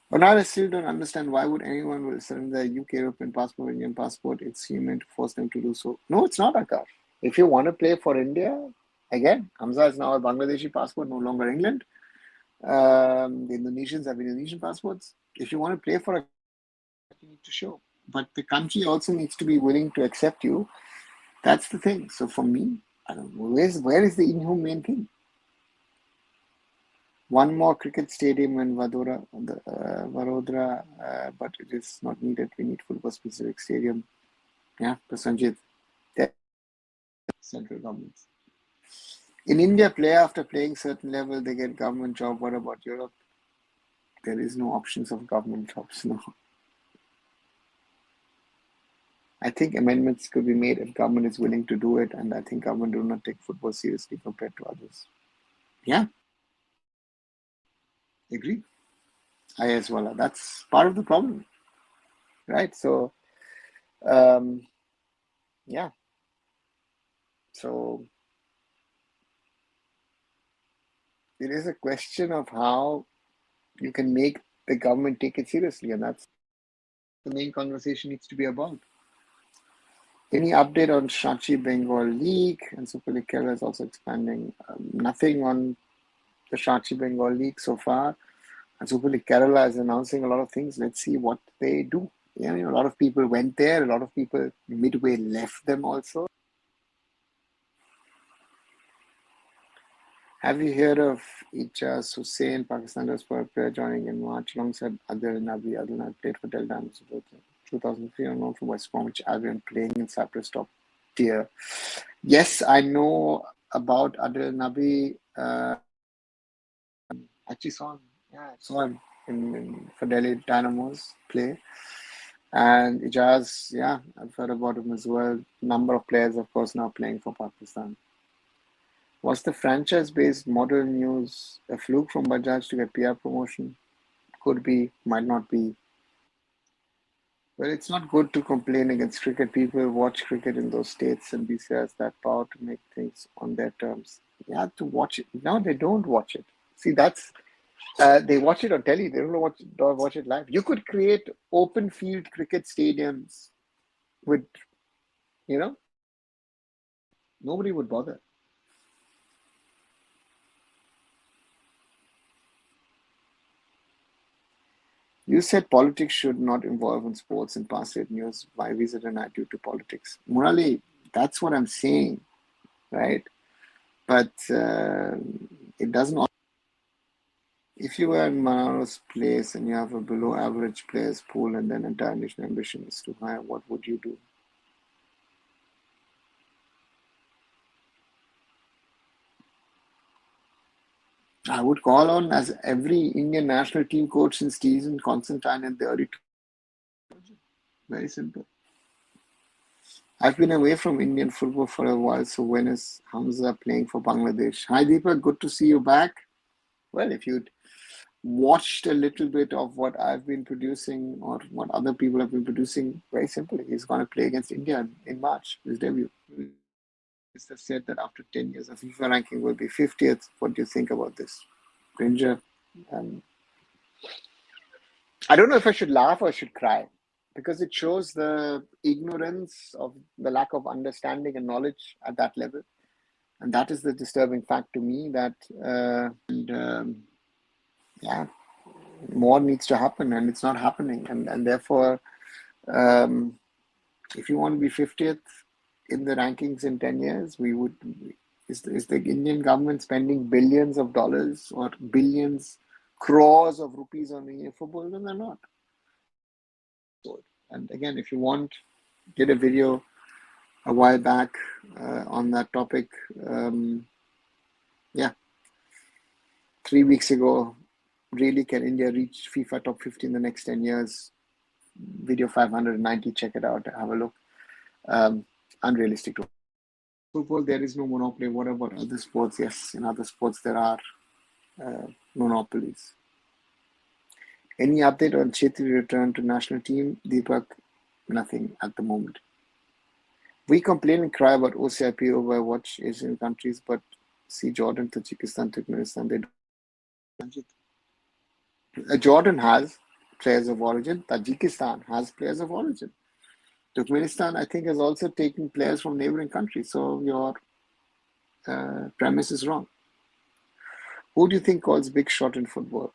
But now I still don't understand why would anyone will surrender a UK European passport, Indian passport. It's human to force them to do so. No, it's not, Akash. If you want to play for India, again, Hamza is now a Bangladeshi passport, no longer England. The Indonesians have Indonesian passports. If you want to play for a, you need to show. But the country also needs to be willing to accept you. That's the thing. So for me, I don't know, where is the inhumane thing? One more cricket stadium in Vadodara, but it is not needed. We need football-specific stadium. Yeah, Prasanjit, central governments. In India, player after playing certain level, they get government job. What about Europe? There is no options of government jobs, no. I think amendments could be made if government is willing to do it, and I think government do not take football seriously compared to others. Yeah, agree. I as well. That's part of the problem, right? So, yeah. So it is a question of how you can make the government take it seriously, and that's the main conversation needs to be about. Any update on Shachi Bengal League? And Super League Kerala is also expanding. Nothing on the Shachi Bengal League so far. And Super League Kerala is announcing a lot of things. Let's see what they do. Yeah, a lot of people went there. A lot of people midway left them also. Have you heard of Ijaz Hussain, Pakistan sport player joining in March alongside Adil Nabi? Adil Nabi played for Delta in 2003, known from West Bromwich Albion, playing in Cyprus top tier. Yes, I know about Adil Nabi. Actually saw him. Yeah, I saw him for Delhi Dynamos play. And Ijaz, I've heard about him as well. Number of players, of course, now playing for Pakistan. Was the franchise-based model news a fluke from Bajaj to get PR promotion? Could be, might not be. Well, it's not good to complain against cricket. People watch cricket in those states, and BCI has that power to make things on their terms. You have to watch it. Now they don't watch it. See, that's they watch it on telly. They don't watch it live. You could create open field cricket stadiums with, nobody would bother. You said politics should not involve in sports and past it news. Why visit an attitude to politics? Murali, that's what I'm saying, right? But it doesn't. If you were in Manano's place and you have a below average players pool and then entire nation ambition is too high, what would you do? I would call on as every Indian national team coach since Stephen Constantine in the early. Very simple. I've been away from Indian football for a while, so when is Hamza playing for Bangladesh? Hi Deepak, good to see you back. Well, if you'd watched a little bit of what I've been producing or what other people have been producing, very simply, he's going to play against India in March, his debut. It's said that after 10 years, the FIFA ranking will be 50th. What do you think about this? Cringer. Um, I don't know if I should laugh or I should cry because it shows the ignorance of the lack of understanding and knowledge at that level. And that is the disturbing fact to me that, yeah, more needs to happen and it's not happening. And therefore, um, if you want to be 50th in the rankings in 10 years, we would. Is the Indian government spending billions of dollars or billions, crores of rupees on Indian football? No, they're not. And again, if you want, did a video a while back on that topic. Yeah, 3 weeks ago, really can India reach FIFA top 50 in the next 10 years? Video 590, check it out, have a look. Unrealistic to football, there is no monopoly. What about other sports? Yes, in other sports there are monopolies. Any update on Chetri return to national team? Deepak, nothing at the moment. We complain and cry about OCIP over watch Asian countries, but see Jordan, Tajikistan, Turkmenistan, they don't. Jordan has players of origin. Tajikistan has players of origin. Turkmenistan, I think, has also taken players from neighboring countries. So your premise is wrong. Who do you think calls big shot in football?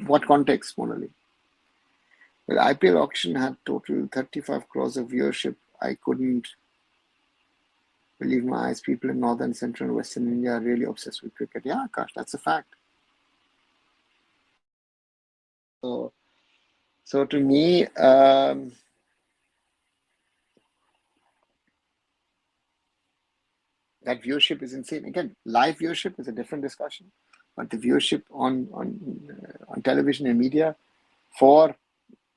What context, Monali? Well, IPL auction had total 35 crores of viewership. I couldn't believe my eyes. People in northern, central, and western India are really obsessed with cricket. Yeah, gosh, that's a fact. So to me, that viewership is insane. Again, live viewership is a different discussion, but the viewership on television and media for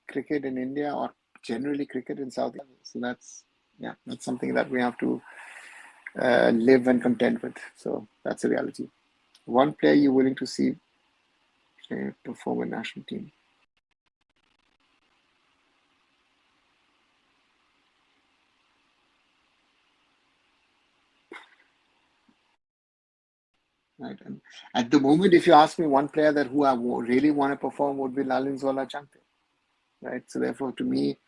cricket in India or generally cricket in South Asia. So that's something that we have to live and contend with. So that's a reality. One player you're willing to see perform in national team. Right. And at the moment, if you ask me one player that who I really want to perform would be Lalinzola Chante. Right. So therefore, to me,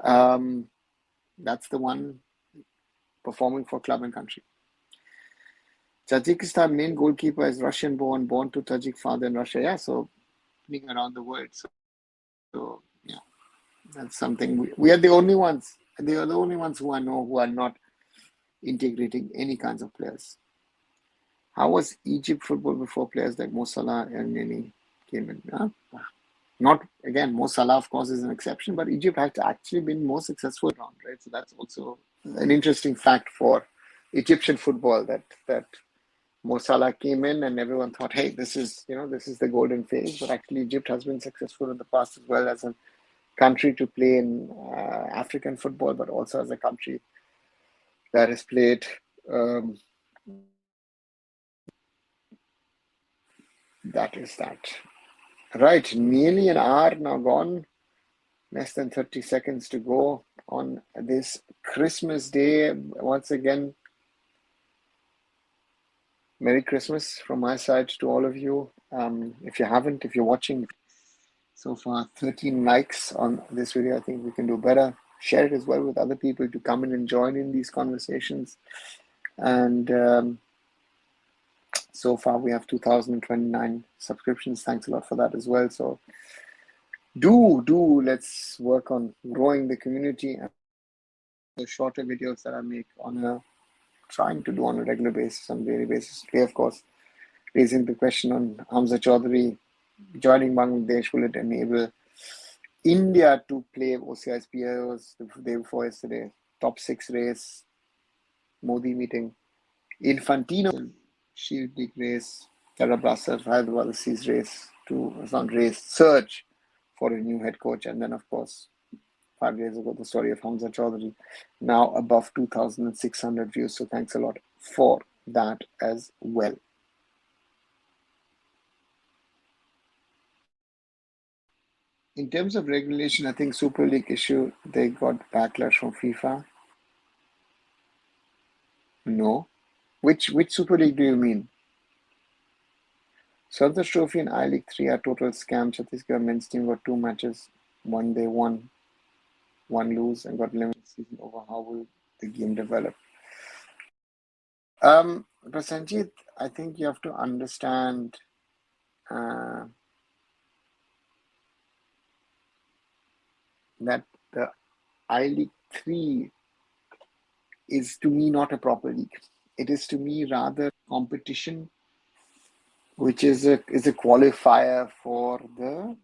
that's the one performing for club and country. Tajikistan main goalkeeper is Russian born to Tajik father in Russia. Yeah, so playing around the world. So yeah, that's something we are the only ones. They are the only ones who I know who are not integrating any kinds of players. How was Egypt football before players like Mo Salah and Nini came in? Not again, Mo Salah of course is an exception, but Egypt has actually been more successful around, right? So that's also an interesting fact for Egyptian football that Mo Salah came in and everyone thought, hey, this is the golden phase. But actually, Egypt has been successful in the past as well as a country to play in African football, but also as a country that has played. That is that. Right, nearly an hour now gone. Less than 30 seconds to go on this Christmas Day. Once again, Merry Christmas from my side to all of you. If you're watching so far, 13 likes on this video. I think we can do better. Share it as well with other people to come in and join in these conversations. And so far, we have 2,029 subscriptions. Thanks a lot for that as well. So let's work on growing the community and the shorter videos that I make trying to do on a regular basis, on a daily basis. Today, of course, raising the question on Hamza Chaudhary joining Bangladesh, will it enable India to play OCISPA was the day before yesterday. Top 6 race, Modi meeting. Infantino Shield League race. Tarabasa Hyderabad seas race to, it's not race, search for a new head coach. And then, of course, 5 days ago, the story of Hamza Chaudhary, now above 2,600 views. So thanks a lot for that as well. In terms of regulation, I think Super League issue, they got backlash from FIFA. No. Which Super League do you mean? Santosh Trophy and I-League 3 are total scam. Chhattisgarh men's team got 2 matches. One they won, one lose, and got eliminated season over. How will the game develop? Prasanjit, I think you have to understand that the I-League 3 is to me not a proper league. It is to me rather competition, which is a qualifier for the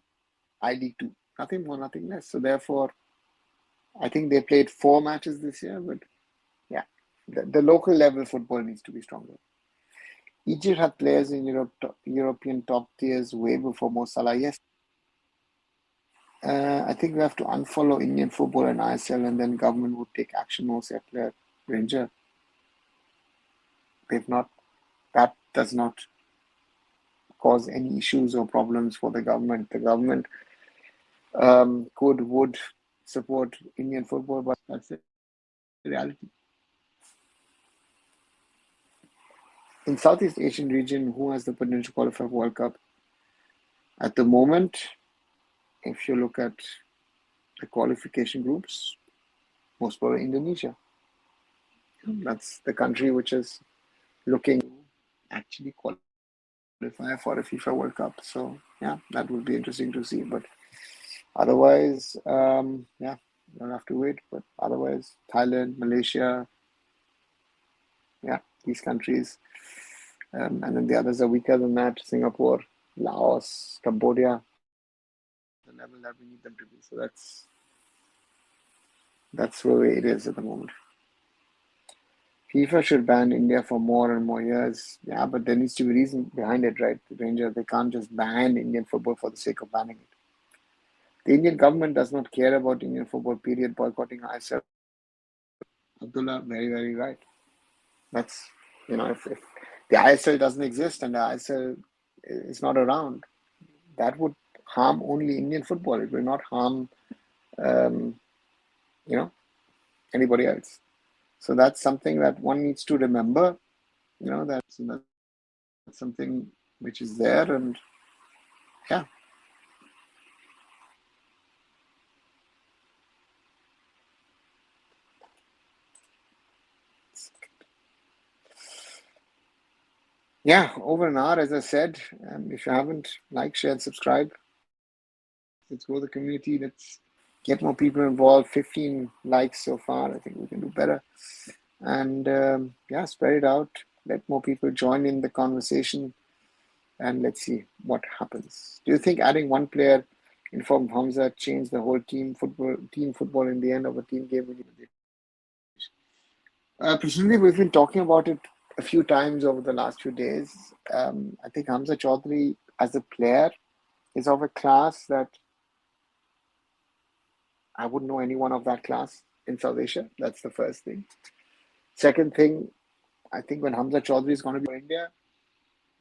I-League 2. Nothing more, nothing less. So therefore, I think they played 4 matches this year, but yeah, the local level football needs to be stronger. Egypt had players in European top tiers way before Mo Salah. Yes, I think we have to unfollow Indian football and ISL, and then government would take action. Most player Ranger, they've not. That does not cause any issues or problems for the government. The government would support Indian football, but that's the reality. In Southeast Asian region, who has the potential to qualify for World Cup? At the moment, if you look at the qualification groups, most probably Indonesia. That's the country which is looking to actually qualify for a FIFA World Cup. So yeah, that would be interesting to see. But otherwise, yeah, you'll have to wait. But otherwise, Thailand, Malaysia, yeah, these countries. And then the others are weaker than that. Singapore, Laos, Cambodia, the level that we need them to be. So that's where it is at the moment. FIFA should ban India for more and more years. Yeah, but there needs to be reason behind it, right? Ranger, they can't just ban Indian football for the sake of banning it. The Indian government does not care about Indian football, period, boycotting ISL. Abdullah, very, very right. That's, if the ISL doesn't exist and the ISL is not around, that would harm only Indian football. It will not harm, anybody else. So that's something that one needs to remember. That's something which is there, and yeah. Yeah, over an hour, as I said. If you haven't, like, share, and subscribe. Let's grow the community. Let's get more people involved. 15 likes so far. I think we can do better. And yeah, spread it out. Let more people join in the conversation. And let's see what happens. Do you think adding one player in form of Hamza changed the whole team football in the end of a team game? Personally, we've been talking about it a few times over the last few days. I think Hamza Chaudhary as a player is of a class that I wouldn't know anyone of that class in South Asia. That's the first thing. Second thing, I think when Hamza Chaudhary is going to be in India,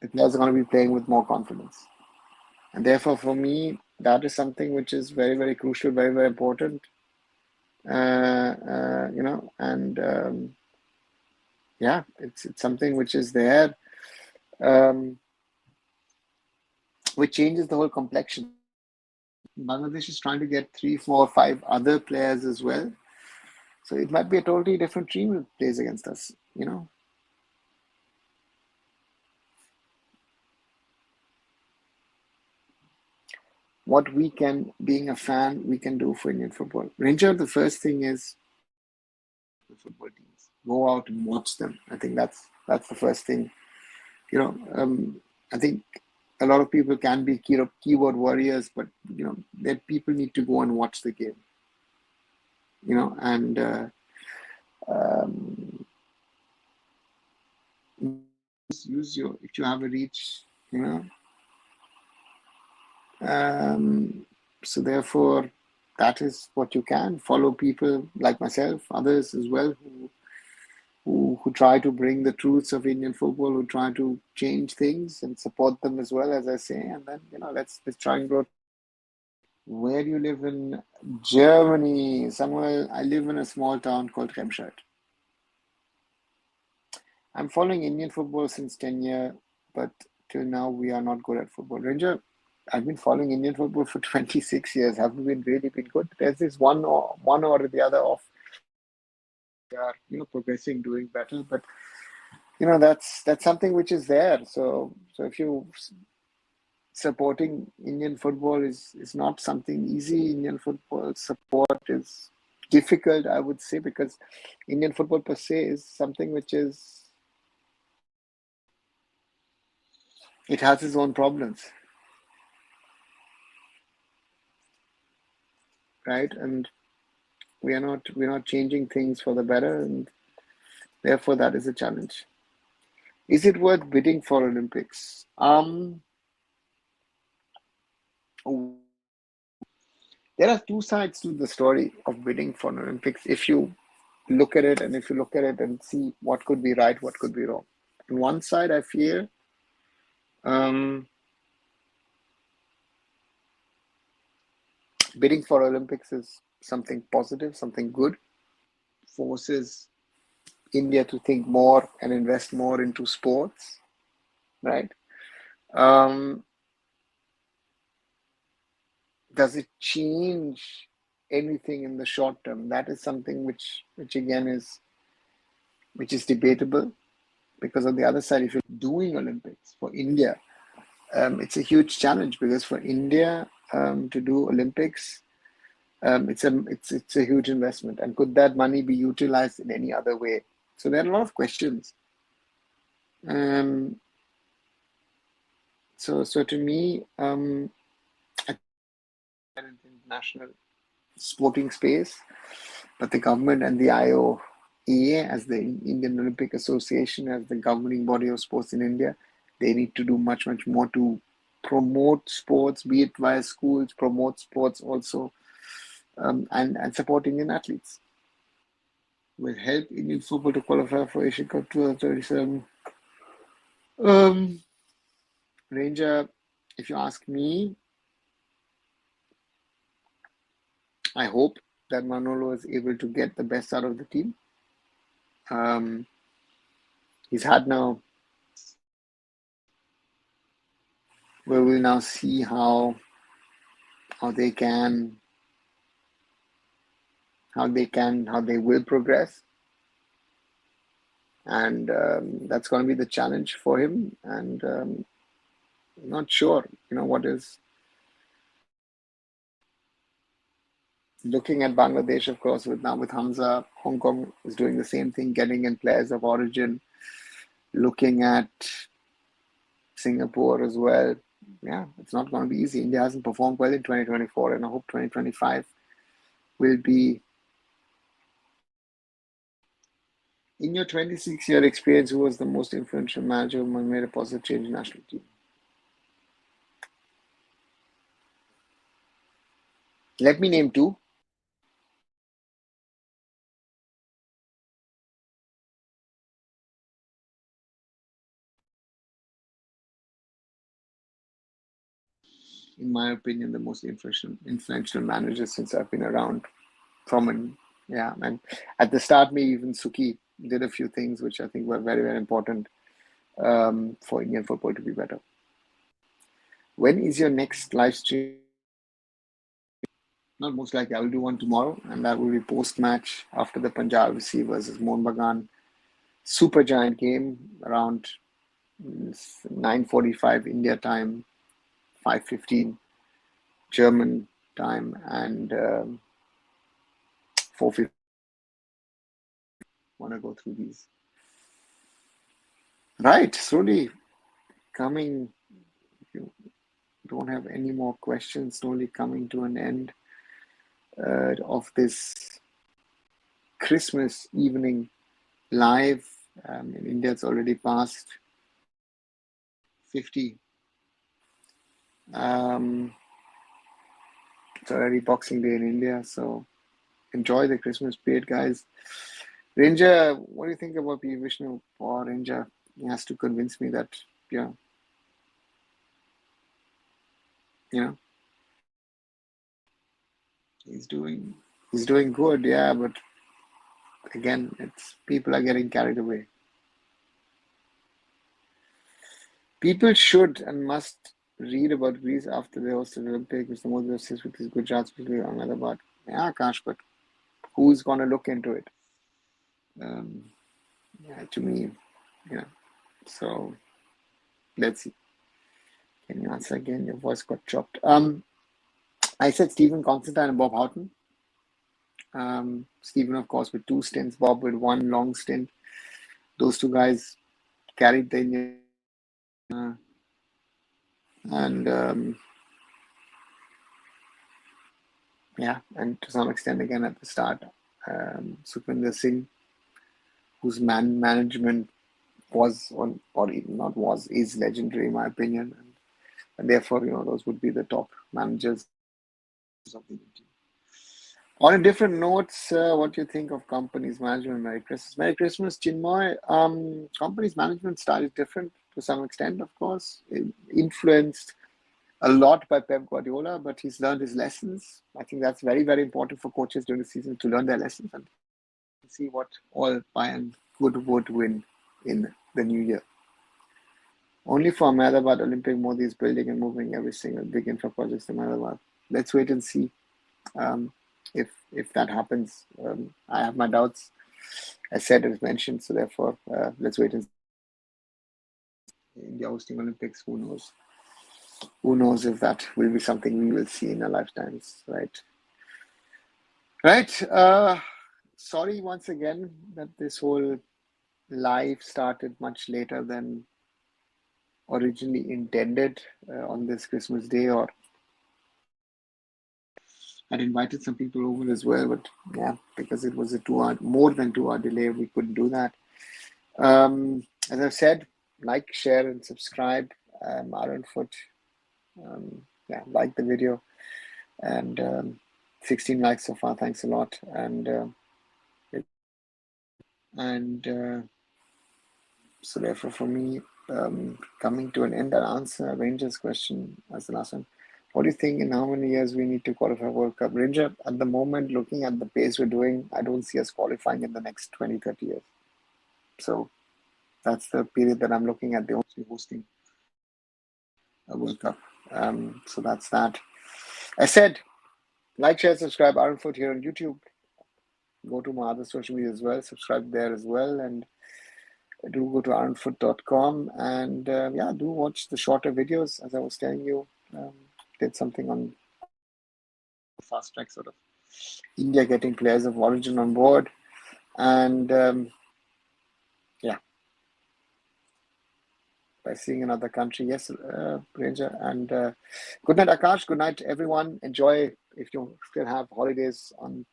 the players are going to be playing with more confidence. And therefore, for me, that is something which is very, very crucial, very, very important. And yeah, it's something which is there, which changes the whole complexion. Bangladesh is trying to get 3, 4, 5 other players as well. So it might be a totally different team that plays against us, What we can, being a fan, we can do for Indian football. Ranger, the first thing is the football teams. Go out and watch them. I think that's the first thing. I think a lot of people can be keyboard warriors, but that people need to go and watch the game, and um, use your if you have a reach, so therefore that is what you can follow people like myself, others as well, who try to bring the truths of Indian football, who try to change things and support them as well, as I say, and then let's try and grow. Where do you live in Germany? Somewhere I live in a small town called Remscheid. I'm following Indian football since 10 years, but till now we are not good at football. Ranger, I've been following Indian football for 26 years. Have we really been good? There's this one or the other off. We are, progressing, doing better, but that's something which is there. So if you supporting Indian football is not something easy. Indian football support is difficult, I would say, because Indian football per se is something which it has its own problems, right? And we're not changing things for the better, and therefore that is a challenge. Is it worth bidding for Olympics? There are two sides to the story of bidding for an Olympics. If you look at it, and if you look at it and see what could be right, what could be wrong. On one side, I feel um, bidding for Olympics is something positive, something good, forces India to think more and invest more into sports, right? Um, does it change anything in the short term? That is something which again is debatable, because on the other side, if you're doing Olympics for India, it's a huge challenge, because for India to do Olympics, it's a huge investment, and could that money be utilized in any other way? So there are a lot of questions. Um, so to me, I think in the international sporting space, but the government and the IOA, as the Indian Olympic Association, as the governing body of sports in India, they need to do much, much more to promote sports, be it via schools, promote sports also, and support Indian athletes. Will help Indian football to qualify for Asian Cup 2037. Um, Ranger, if you ask me, I hope that Manolo is able to get the best out of the team. Um, he's had now. We will now see how they can how they will progress, and that's going to be the challenge for him. And not sure, what is looking at Bangladesh, of course, with Hamza. Hong Kong is doing the same thing, getting in players of origin. Looking at Singapore as well. Yeah, it's not going to be easy. India hasn't performed well in 2024, and I hope 2025 will be. In your 26-year experience, who was the most influential manager who made a positive change in the national team? Let me name two. In my opinion, the most influential managers since I've been around. Yeah, and at the start, maybe even Suki did a few things which I think were very, very important for Indian football to be better. When is your next live stream? Not most likely. I will do one tomorrow, and that will be post-match after the Punjab FC versus Mohun Bagan super giant game around 9:45 India time, 5:15 German time, and 4:50. Want to go through these. Right, slowly coming you don't have any more questions, slowly coming to an end of this Christmas evening live. In India, it's already past 50. It's already Boxing Day in India, so enjoy the Christmas period, guys. Ranger, what do you think about P. Vishnu? Or Ranger, he has to convince me that, yeah, he's doing good, yeah, but again, it's people are getting carried away. People should and must read about Greece after they hosted the Olympics, which the most obsessed with is Gujarat, especially on another part. Yeah, Akash, but who's going to look into it? To me, so let's see. Can you answer again? Your voice got chopped. I said Stephen Constantine and Bob Houghton. Stephen, of course, with 2 stints, Bob with 1 long stint. Those 2 guys carried the Indian. And to some extent again at the start, Sukhvinder Singh, whose management was is legendary in my opinion, and therefore those would be the top managers of the team. On a different notes, what do you think of companies management? Merry Christmas. Merry Christmas, Chinmoy. Companies management style is different to some extent, of course, influenced a lot by Pep Guardiola, but he's learned his lessons. I think that's very, very important for coaches during the season to learn their lessons and see what all Bayern would win in the new year. Only for Ahmedabad Olympic, Modi is building and moving every single big infra projects in Ahmedabad. Let's wait and see if that happens. I have my doubts, as said, as mentioned, so therefore let's wait and see. India hosting Olympics, who knows? Who knows if that will be something we will see in our lifetimes, right? Right. Sorry once again that this whole live started much later than originally intended on this Christmas Day, or I'd invited some people over as well, but yeah, because it was a more than 2-hour delay, we couldn't do that. As I've said, like, share, and subscribe. arunfoot. Like the video, and 16 likes so far. Thanks a lot. And so therefore, for me, coming to an end, I'll answer Ranger's question as the last one. What do you think in how many years we need to qualify World Cup? Ranger, at the moment, looking at the pace we're doing, I don't see us qualifying in the next 20, 30 years. So that's the period that I'm looking at. They're hosting a World Cup. So that's that. I said, like, share, subscribe, arunfoot here on YouTube. Go to my other social media as well. Subscribe there as well. And do go to arunfoot.com. And do watch the shorter videos. As I was telling you, did something on fast track sort of India getting players of origin on board. And by seeing another country. Yes, Ranger. And good night, Akash. Good night, everyone. Enjoy if you still have holidays on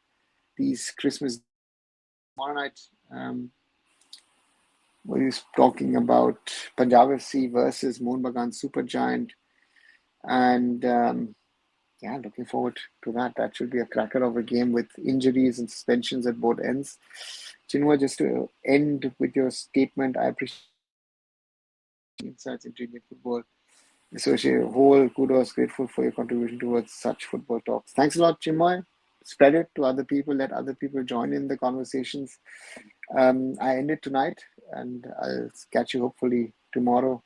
these Christmas. Tomorrow night, we're talking about Punjab FC versus Mohun Bagan Supergiant. And looking forward to that. That should be a cracker of a game with injuries and suspensions at both ends. Chinua, just to end with your statement, I appreciate insights into Indian football. Associate whole kudos, grateful for your contribution towards such football talks. Thanks a lot, Chinmoy. Spread it to other people, let other people join in the conversations. I end it tonight, and I'll catch you hopefully tomorrow